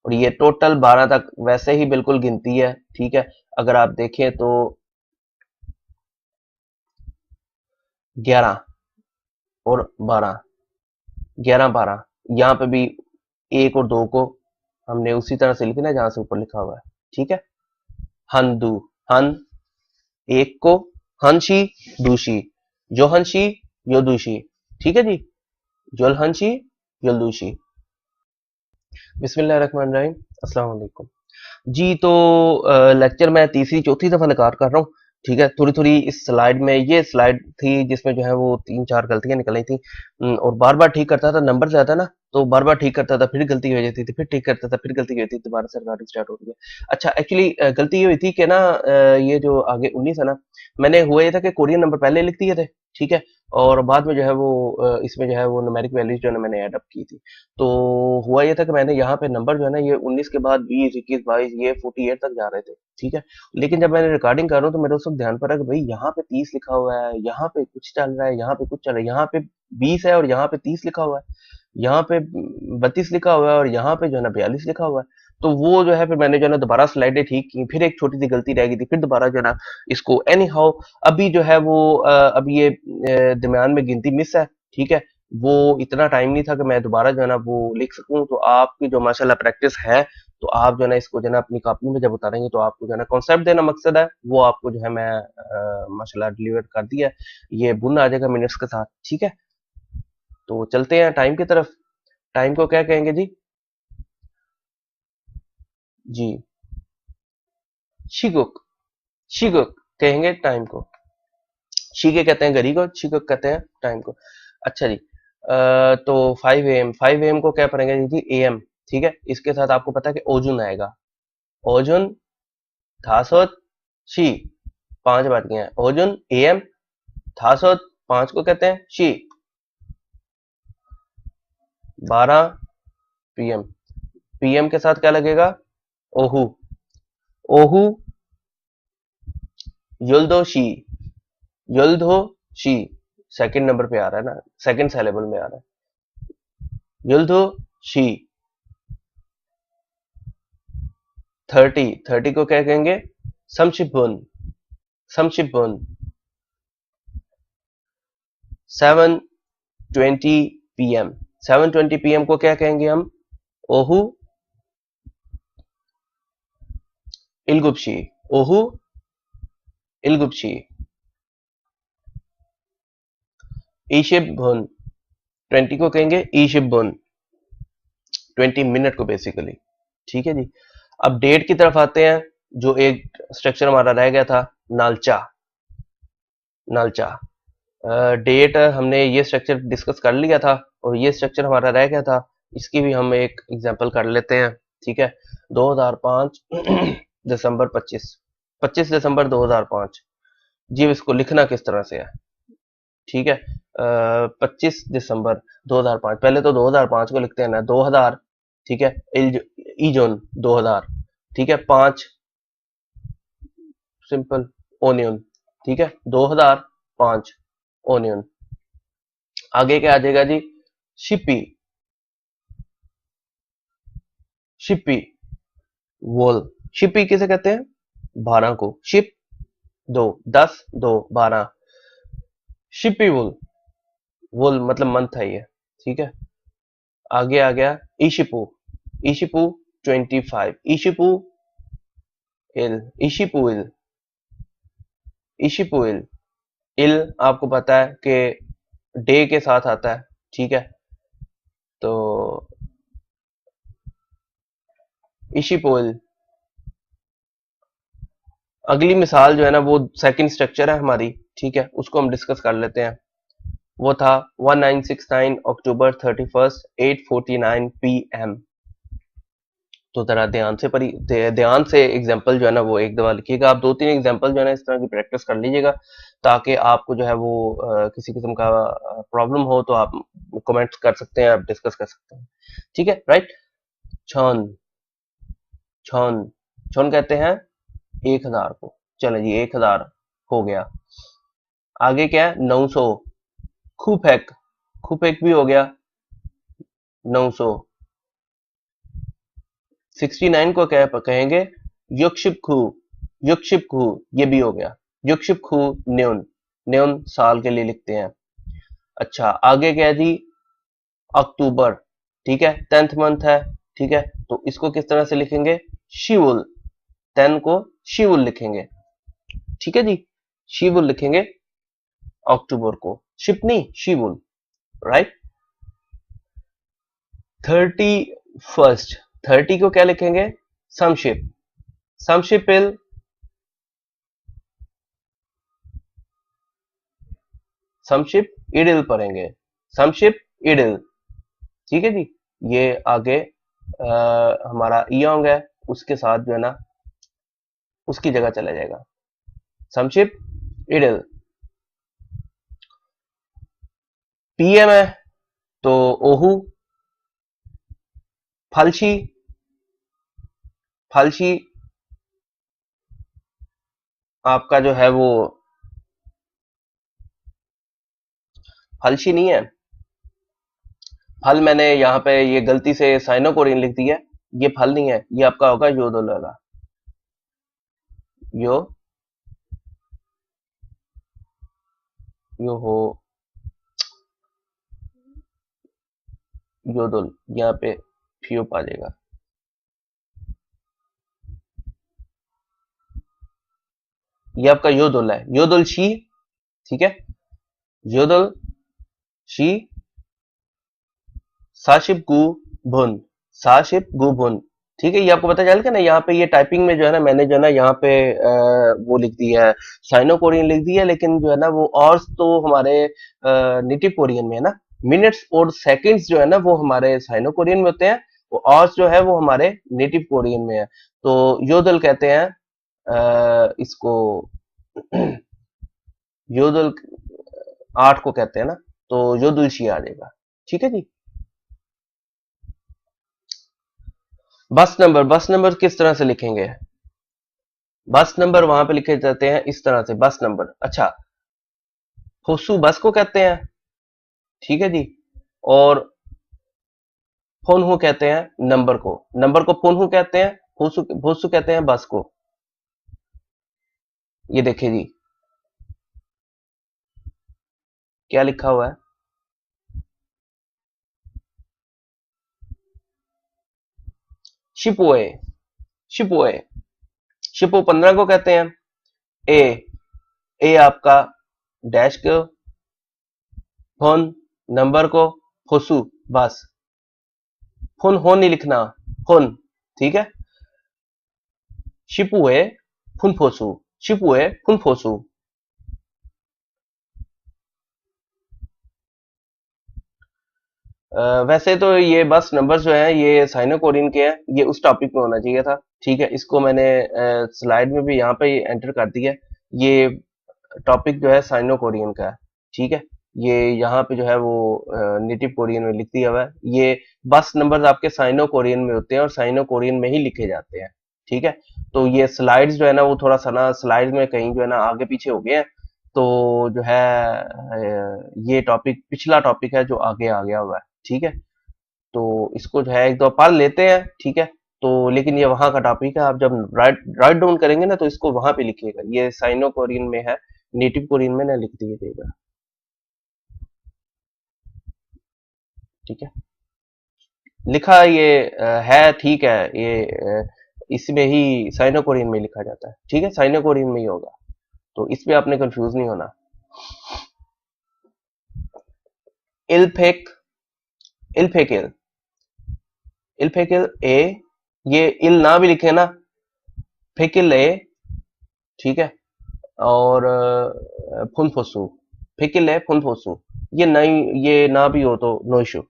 और ये टोटल 12 तक वैसे ही बिल्कुल गिनती है, ठीक है। अगर आप देखें तो 11 और 12, 11 12, यहाँ पे भी 1 और 2 को हमने उसी तरह से लिखना है जहां से ऊपर लिखा हुआ है, ठीक है। हन दू, हन एक को, हंशी दूशी, जो हंशी यो दूशी, ठीक है जी, जोल हंशी योल दूशी। बिस्मिल्लाहिर्रहमानिर्रहीम, अस्सलाम वालेकुम जी। तो लेक्चर मैं तीसरी चौथी दफा लगार कर रहा हूँ, ठीक है। थोड़ी थोड़ी इस स्लाइड में, ये स्लाइड थी जिसमें जो है वो तीन चार गलतियां निकल रही थी, और बार बार ठीक करता था, नंबर ज्यादा ना, तो बार बार ठीक करता था, फिर गलती हो जाती थी, फिर ठीक करता था, फिर गलती हो जाती थी, दोबारा से रिकॉर्डिंग स्टार्ट होती है। अच्छा, एक्चुअली गलती ये हुई थी कि ना, ये जो आगे 19 है ना, मैंने हुआ ये था कि कोरियन नंबर पहले लिख दिए थे, ठीक है, और बाद में जो है वो इसमें जो है वो न्यूमेरिक वैल्यूज जो है ना मैंने ऐड अप की थी। तो हुआ ये था कि मैंने यहाँ पे नंबर जो है ना, ये 19 के बाद 20, 21, 22, ये 48 तक जा रहे थे, ठीक है। लेकिन जब मैंने रिकॉर्डिंग कर रहा हूँ तो मेरे उस वक्त ध्यान पड़ा कि भाई यहाँ पे 30 लिखा हुआ है, यहाँ पे कुछ चल रहा है, यहाँ पे कुछ चल रहा है, यहाँ पे 20 है और यहाँ पे 30 लिखा हुआ है, यहाँ पे 32 लिखा हुआ है और यहाँ पे जो है ना 42 लिखा हुआ है। तो वो जो है फिर मैंने जो है ना दोबारा स्लाइडें ठीक की, फिर एक छोटी सी गलती रह गई थी, फिर दोबारा जो है ना इसको एनी हाउ, अभी जो है वो अभी ये दरमियान में गिनती मिस है, ठीक है। वो इतना टाइम नहीं था कि मैं दोबारा जो है ना वो लिख सकूं। तो आपकी जो माशाल्लाह प्रैक्टिस है, तो आप जो है ना इसको जो है ना अपनी कॉपी में जब उतारेंगे तो आपको जो है ना कॉन्सेप्ट देना मकसद है, वो आपको जो है मैं माशाल्लाह डिलीवर कर दिया है। ये बुन आ जाएगा मिनट्स के साथ, ठीक है। तो चलते हैं टाइम की तरफ। टाइम को क्या कहेंगे जी? जी, शिगुक, शिगुक कहेंगे टाइम को। शीके कहते हैं घड़ी को, शिगुक कहते हैं टाइम को। अच्छा जी, तो 5 AM, 5 AM को क्या पढ़ेंगे जी? AM, ठीक है। इसके साथ आपको पता है कि ओजुन आएगा, ओजुन, थासोत, शी, 5 बात की हैं, ओजुन, AM, थासोत, 5 को कहते हैं शी, 12 PM, PM के साथ क्या लगेगा? ओहू, ओहू, युल्दो शी, युल्दो शी, सेकंड नंबर पे आ रहा है ना, सेकंड सिलेबल में आ रहा है, युल्दो शी। 30, 30 को क्या कहेंगे? समशिपुन, समशिपुन। 7:20 PM, 7:20 PM को क्या कहेंगे हम? ओहू इलगुप्शी, ओहू इलगुप्शी। ईशिप भुन, 20 को कहेंगे ईशिप भुन, 20 मिनट को बेसिकली, ठीक है जी। अब डेट की तरफ आते हैं, जो एक स्ट्रक्चर हमारा रह गया था, नालचा, नालचा। डेट हमने ये स्ट्रक्चर डिस्कस कर लिया था, और ये स्ट्रक्चर हमारा रह गया था, इसकी भी हम एक एग्जांपल कर लेते हैं, ठीक है। 2005 दिसंबर 25, 25 दिसंबर 2005 जी। इसको लिखना किस तरह से है, ठीक है। 25 दिसंबर 2005, पहले तो 2005 को लिखते हैं ना, 2000, ठीक है। इजोन 2000, ठीक है। 5 सिंपल ओनियन, ठीक है। 2005 ओनियन। आगे क्या आ जाएगा जी? शिपी, शिपी वोल, शिपी किसे कहते हैं? 12 को, शिप 2, 10, 2, 12, शिपी वुल, वुल मतलब मंथ है ये, ठीक है। आगे आ गया इशिपू, इशिपू 25, इशिपू इल, इशिपू इल, इशिपू इल। इल आपको पता है कि डे के साथ आता है, ठीक है। तो इशिपू इल। अगली मिसाल जो है ना वो सेकंड स्ट्रक्चर है हमारी, ठीक है, उसको हम डिस्कस कर लेते हैं। वो था 1969 अक्टूबर 31st 8:49 PM। तो जरा ध्यान से ध्यान से एग्जाम्पल जो है ना वो एक दफा लिखिएगा। आप दो तीन एग्जाम्पल जो है ना इस तरह की प्रैक्टिस कर लीजिएगा, ताकि आपको जो है वो किसी किस्म का प्रॉब्लम हो तो आप कमेंट कर सकते हैं, आप डिस्कस कर सकते हैं, ठीक है, राइट। छन, छन, छन कहते हैं 1000 को। चलो जी, 1000 हो गया। आगे क्या है? 900, खूफेक, खूफेक भी हो गया 900। 69 को क्या कहेंगे? युक्षिप खू, युक्षिप खू, ये भी हो गया युक्षिप खू न्यून, न्यून साल के लिए लिखते हैं। अच्छा, आगे क्या है जी? अक्टूबर, ठीक है, 10th मंथ है, ठीक है। तो इसको किस तरह से लिखेंगे? शिवुल, 10 को शी विल लिखेंगे, ठीक है जी, शी विल लिखेंगे अक्टूबर को, शिप नहीं शी विल, राइट। 31st, 30 को क्या लिखेंगे, समशिप, समशिप विल, समशिप इडिल पढ़ेंगे, समशिप इडिल, ठीक है जी। ये आगे हमारा ईयोंग है, उसके साथ जो है ना उसकी जगह चला जाएगा, समशिप इडिल। पीएम है तो ओहू, फलशी, फलशी आपका जो है वो फलशी नहीं है, फल मैंने यहाँ पे ये गलती से साइनो कोरियन लिख दी है, ये फल नहीं है, ये आपका होगा योदोलगा, यो यो हो योदुल, यहाँ पे फ्यूप आ जाएगा, ये आपका योदुल है, योदुल शी, ठीक है, योदुल शी, साशिप गु भुन, साशिप गु भुन, ठीक है। ये आपको पता चल गया ना, यहाँ पे ये टाइपिंग में जो है ना मैंने जो है ना यहाँ पे वो लिख दिया है, साइनो कोरियन लिख दिया है, लेकिन जो है ना वो और तो हमारे नेटिव कोरियन में है ना, मिनट्स और सेकंड्स जो है ना वो हमारे साइनो कोरियन में होते हैं, वो और जो है वो हमारे नेटिव कोरियन में है। तो योदल कहते हैं इसको योदल 8 को कहते हैं ना, तो योदुल शी आ जाएगा, ठीक है जी। बस नंबर, बस नंबर किस तरह से लिखेंगे, बस नंबर वहां पे लिखे जाते हैं इस तरह से, बस नंबर, अच्छा, होसू बस को कहते हैं, ठीक है जी, और फोनहू कहते हैं नंबर को, नंबर को फोनहू कहते हैं, होसू होसू कहते हैं बस को। ये देखिए जी क्या लिखा हुआ है, शिपोए, शिपोए, शिपो 15 को कहते हैं, ए, ए आपका डैश को, फोन नंबर को, होसू बस, फोन हो नहीं लिखना, फोन, ठीक है, शिपुए फुनफोसू, शिपुए फुनफोसू। वैसे तो ये बस नंबर्स जो हैं ये साइनो कोरियन के हैं, ये उस टॉपिक में होना चाहिए था, ठीक है, इसको मैंने स्लाइड में भी यहाँ पे एंटर कर दिया, ये टॉपिक जो है साइनो कोरियन का है, ठीक है, ये यहाँ पे जो है वो नेटिव कोरियन में लिख दिया हुआ है, ये बस नंबर्स आपके साइनो कोरियन में होते हैं और साइनो कोरियन में ही लिखे जाते हैं, ठीक है। तो ये स्लाइड्स जो है ना वो थोड़ा सा ना स्लाइड्स में कहीं जो है ना आगे पीछे हो गए हैं, तो जो है ये टॉपिक पिछला टॉपिक है जो आगे आ गया हुआ है, ठीक है। तो इसको जो है एक दो पढ़ लेते हैं, ठीक है। तो लेकिन ये वहां का टॉपिक है, आप जब राइट राइट डाउन करेंगे ना तो इसको वहां पे लिखिएगा, ये साइनो कोरियन में है, नेटिव कोरियन में ना लिख दीजिएगा, ठीक है। लिखा ये है, ठीक है, ये इसमें ही साइनो कोरियन में लिखा जाता है, ठीक है, साइनो कोरियन में ही होगा, तो इसमें आपने कंफ्यूज नहीं होना। इल्फेक, इल्फेकिल, इल्फेकिल ए, ये इल ना भी लिखे ना, फेकिल ए, ठीक है, और फुनफोसू, फेकिल ए फुनफोसू, ये नहीं, ये ना भी हो तो नो इशू।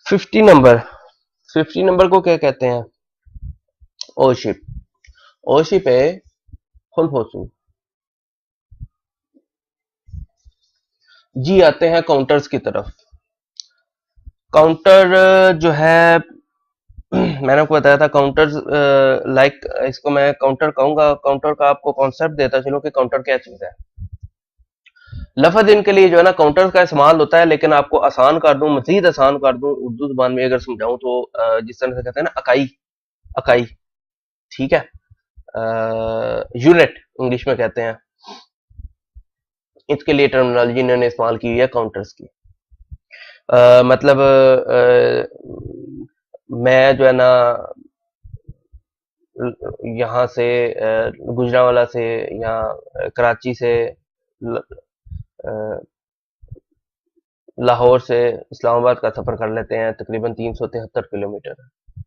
50 नंबर, 50 नंबर को क्या कहते हैं, ओशिप, ओशिप है फुनफोसू। जी आते हैं काउंटर्स की तरफ, काउंटर जो है मैंने आपको बताया था काउंटर, लाइक इसको मैं काउंटर कहूंगा, काउंटर का आपको कॉन्सेप्ट देता चलो कि काउंटर क्या चीज है। लफ्ज इनके लिए जो है ना काउंटर का इस्तेमाल होता है, लेकिन आपको आसान कर दूं, मजीद आसान कर दूं, उर्दू जुबान में अगर समझाऊं तो जिस तरह से कहते हैं ना अकाई, अकाई, ठीक है, यूनिट इंग्लिश में कहते हैं, इसके लिए टर्मिनोलॉजी इन्होंने इस्तेमाल की हुई है काउंटर्स की। मतलब मैं जो है ना यहाँ से गुजरांवाला से या कराची से लाहौर से इस्लामाबाद का सफर कर लेते हैं, तकरीबन 373 किलोमीटर।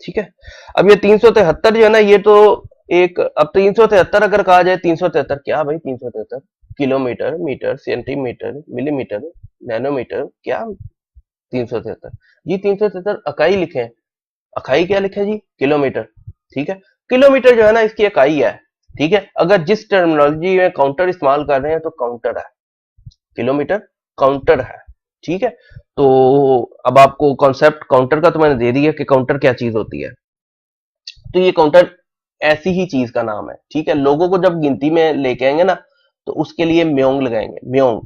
ठीक है, अब ये 373 जो है ना, ये तो एक, अब 373 अगर कहा जाए, 373 क्या भाई, 373 kilometre, metre, centimetre, millimetre, nanometre, क्या 373, ये 373 इकाई लिखे हैं। इकाई क्या लिखे हैं जी, किलोमीटर। ठीक है, किलोमीटर जो है ना, इसकी इकाई है। ठीक है, अगर जिस टर्मिनोलॉजी में काउंटर इस्तेमाल कर रहे हैं तो काउंटर है, किलोमीटर काउंटर है। ठीक है, तो अब आपको कॉन्सेप्ट काउंटर का तो मैंने दे दिया कि काउंटर क्या चीज होती है। तो ये काउंटर ऐसी ही चीज का नाम है। ठीक है, लोगों को जब गिनती में लेके आएंगे ना, तो उसके लिए म्योंग लगाएंगे, म्योंग।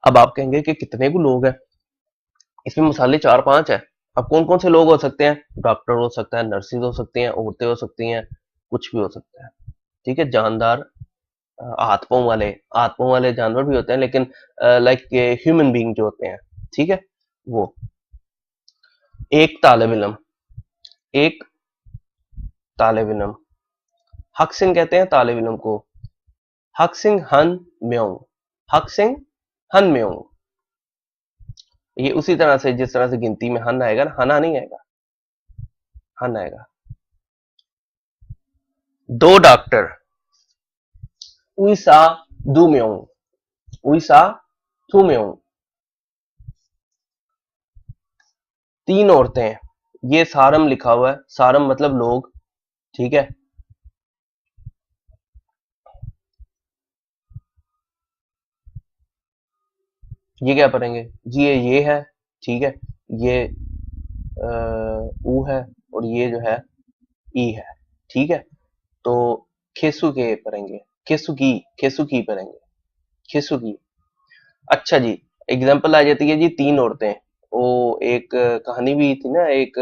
अब आप कहेंगे कि कितने को लोग हैं, इसमें मसाले 4-5 है। अब कौन कौन से लोग हो सकते हैं, डॉक्टर हो सकता है, नर्सिस हो सकती हैं, औरतें हो सकती हैं, कुछ भी हो सकता है। ठीक है, जानदार, हाथ पांव वाले जानवर भी होते हैं, लेकिन लाइक ह्यूमन बीइंग जो होते हैं। ठीक है, वो एक तालिब इल्म, एक तालिब इल्म, हक सिंह कहते हैं तालिब इल्म को, हक सिंह हन म्योंग, हक सिंह हन म्योंग। ये उसी तरह से, जिस तरह से गिनती में हन आएगा ना, हना नहीं आएगा, हन आएगा। दो डॉक्टर, उइसा दू म्योंग, उइसा थू म्योंग। तीन औरतें, ये सारम लिखा हुआ है, सारम मतलब लोग। ठीक है, ये क्या पढ़ेंगे जी, ये है। ठीक है, ये ऊ है, और ये जो है ई है। ठीक है, तो खेसु के पढ़ेंगे, खेसुकी, खेसुकी पढ़ेंगे, खेसुकी। अच्छा जी, एग्जाम्पल आ जाती है जी, तीन औरतें। वो एक कहानी भी थी ना, एक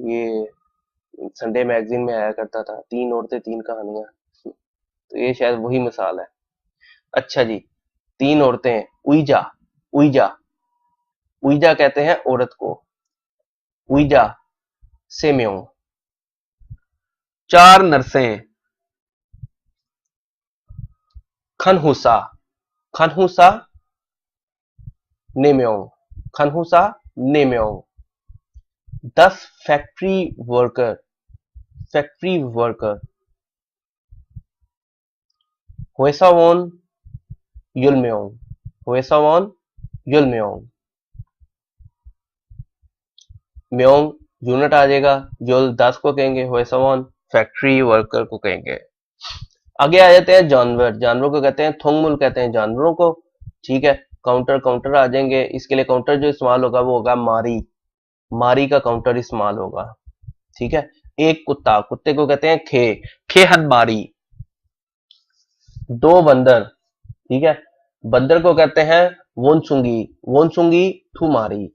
ये संडे मैगजीन में आया करता था, तीन औरतें तीन कहानियां। तो ये शायद वही मिसाल है। अच्छा जी, तीन औरतें, उइजा, उइजा, उइजा कहते हैं औरत को, उइजा सेम्योंग। चार नर्सें, खनहुसा, खनहुसा नेम्योंग, खनहुसा नेम्योंग। 10 फैक्ट्री वर्कर, फैक्ट्री वर्कर, हुएसावोन युलम्योंग, हुएसावोन युलम्योंग। म्योंग यूनिट आ जाएगा, युल 10 को कहेंगे, हुएसावोन फैक्ट्री वर्कर को कहेंगे। आगे आ जाते हैं जानवर, जानवरों को कहते हैं थोंगमुल, कहते हैं जानवरों को। ठीक है, काउंटर, काउंटर आ जाएंगे, इसके लिए काउंटर जो इस्तेमाल होगा वो होगा मारी, मारी का काउंटर इस्तेमाल होगा। ठीक है, एक कुत्ता, कुत्ते को कहते हैं खे, खेहन मारी। दो बंदर, ठीक है, बंदर को कहते हैं वोनसुंगी, वोनसुंगी थुमारी।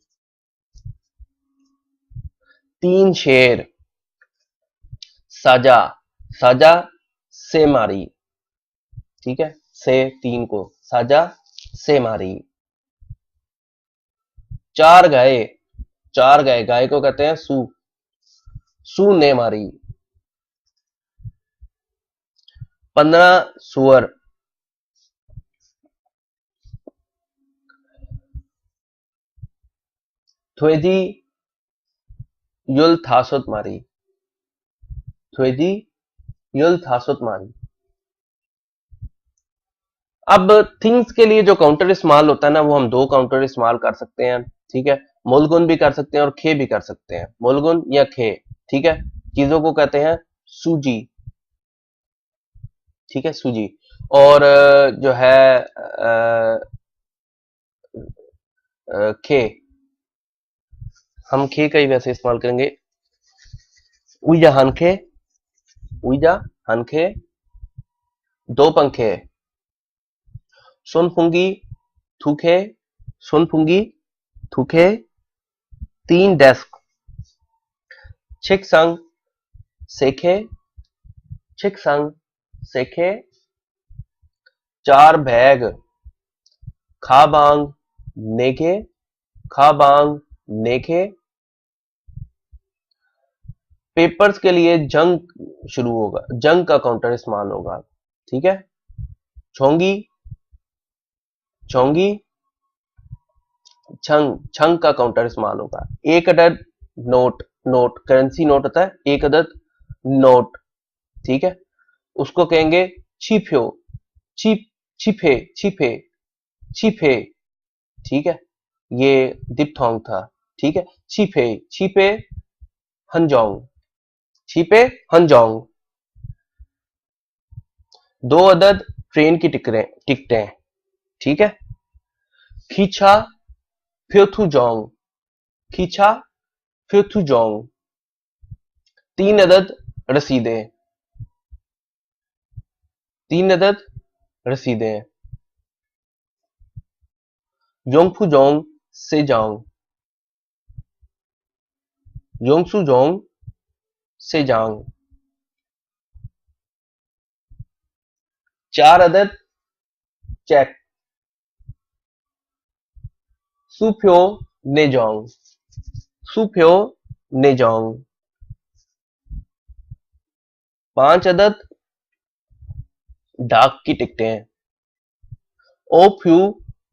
तीन शेर, साजा, साजा से मारी। ठीक है, से तीन को, साजा से मारी। चार गाय, चार गाय, गाय को कहते हैं सू, सू ने मारी। 15 सुअर, थ्वेदी युल थासुत मारी, थ्वेदी युल थासुत मारी। अब थिंग्स के लिए जो काउंटर इस्तेमाल होता है ना, वो हम दो काउंटर इस्तेमाल कर सकते हैं। ठीक है, मोलगुन भी कर सकते हैं और खे भी कर सकते हैं, मोलगुन या खे। ठीक है, चीजों को कहते हैं सूजी। ठीक है, सूजी। और जो है खे, हम खे का ही वैसे इस्तेमाल करेंगे, उइजा हनखे, उइजा हनखे। दो पंखे, सुनफुंगी थूखे, सुनफुंगी थूखे। तीन डेस्क, छिकसंग सेखे, छिकसंग सेखे। चार बैग, खाबांग नेके, खाबांग नेके। पेपर्स के लिए जंग शुरू होगा, जंग का काउंटर इस्तेमाल होगा। ठीक है, छोंगी, चोंगी, छंग, छंग का काउंटर इस्तेमाल होगा। एक अदद नोट, नोट करेंसी नोट होता है, एक अदद नोट। ठीक है, उसको कहेंगे छिप्यो, छिप, छिपे, छिपे, छिपे। ठीक है, ये दिप्थोंग था। ठीक है, छिपे, छिपे, हंजोंग, छिपे, हंजोंग। दो अदद ट्रेन की टिकटें, टिकटें। ठीक है, खींचा, फ्योथुजोंग, खींचा, फ्योथुजोंग। तीन अदद रसीदें, तीन अदद रसीदें। योंगफुजोंग से जाओ, योंगसुजोंग से जाओ। चार अदद चेक, सुफ्यो नेजोंग, सुफ्यो नेजोंग। पांच अदद डाक की टिकटें, ओफ्यू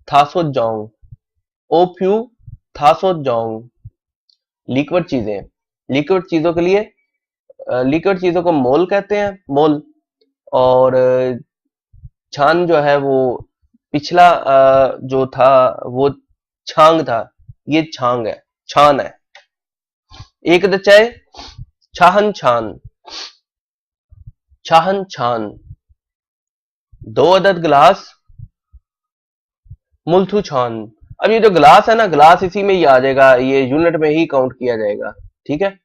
थासोजोंग, ओफ्यू थासोजोंग। लिक्विड चीजें, लिक्विड चीजों के लिए लिक्विड चीजों को मोल कहते हैं, मोल। और छान जो है वो पिछला जो था वो छांग था, ये छांग है, छान है। एक अदद चाय, छाहन छान, छाहन छान। दो अदद गिलास, मुल्थू छान। अब ये जो गिलास है ना, गिलास इसी में ही आ जाएगा, ये यूनिट में ही काउंट किया जाएगा। ठीक है,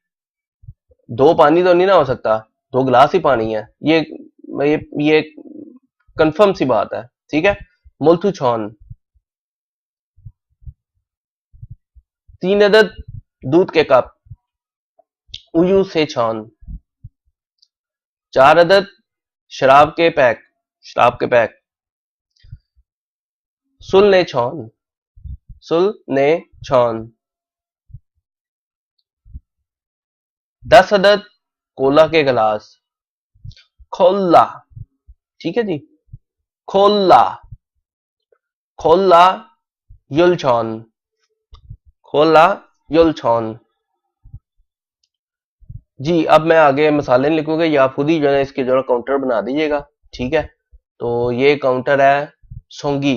दो पानी तो नहीं ना हो सकता, दो गिलास ही पानी है, ये कंफर्म सी बात है। ठीक है, मुल्थू छान। तीन अदद दूध के कप, उयू से छान। चार अदद शराब के पैक, शराब के पैक, सुल ने छान, सुल ने छान। 10 अदद कोला के गिलास, खोला। ठीक है जी, खोला, खोला युलछौन, खोला युलछौन। जी, अब मैं आगे मसाले नहीं लिखूंगा, ये आप खुद ही जो है इसके जो है काउंटर बना दीजिएगा। ठीक है, तो ये काउंटर है सोंगी,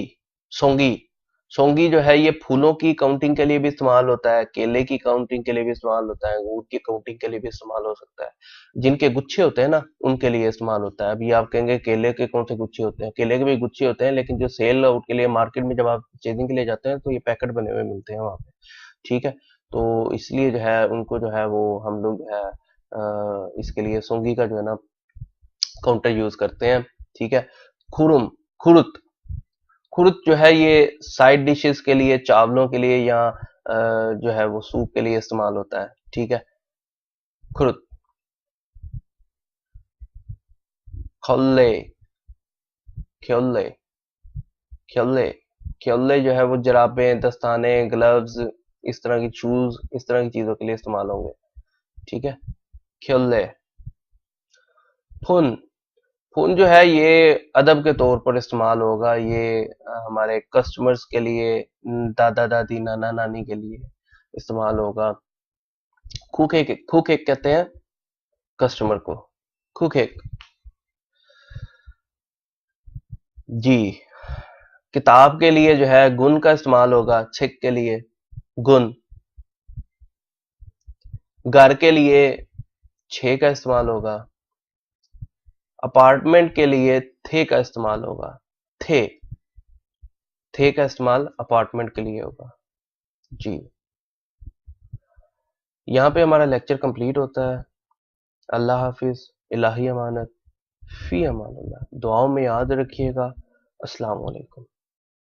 सोंगी। सोंगी जो है ये फूलों की काउंटिंग के लिए भी इस्तेमाल होता है, केले की काउंटिंग के लिए भी इस्तेमाल होता है, अंगूर की काउंटिंग के लिए भी इस्तेमाल हो सकता है। जिनके गुच्छे होते हैं ना, उनके लिए इस्तेमाल होता है। अभी आप कहेंगे केले के कौन से गुच्छे होते हैं, केले के भी गुच्छे होते हैं, लेकिन जो सेल आउट के लिए मार्केट में जब आप चेजिंग के लिए जाते हैं तो ये पैकेट बने हुए मिलते हैं वहां पे। ठीक है, तो इसलिए जो है उनको जो है वो हम लोग जो है इसके लिए सोंगी का जो है ना काउंटर यूज करते हैं। ठीक है, खुरुम, खुरुत, खुरुत जो है ये साइड डिशेस के लिए, चावलों के लिए या जो है वो सूप के लिए इस्तेमाल होता है। ठीक है, खुरुत। खोले, ख्योले, ख्योले, ख्योले जो है वो जराबें, दस्ताने, ग्लव्स, इस तरह की शूज, इस तरह की चीजों के लिए इस्तेमाल होंगे। ठीक है, ख्योले। फुन, फुन जो है ये अदब के तौर पर इस्तेमाल होगा, ये हमारे कस्टमर्स के लिए, दादा दादी नाना नानी के लिए इस्तेमाल होगा। खूके, खूके कहते हैं कस्टमर को, खूके। जी, किताब के लिए जो है गुन का इस्तेमाल होगा, छिक के लिए गुन। घर के लिए छे का इस्तेमाल होगा। अपार्टमेंट के लिए थे का इस्तेमाल होगा, थे, थे का इस्तेमाल अपार्टमेंट के लिए होगा। जी, यहाँ पे हमारा लेक्चर कंप्लीट होता है। अल्लाह हाफिज, इलाही अमानत, फी अमान अल्लाह। दुआओं में याद रखिएगा। अस्सलाम वालेकुम।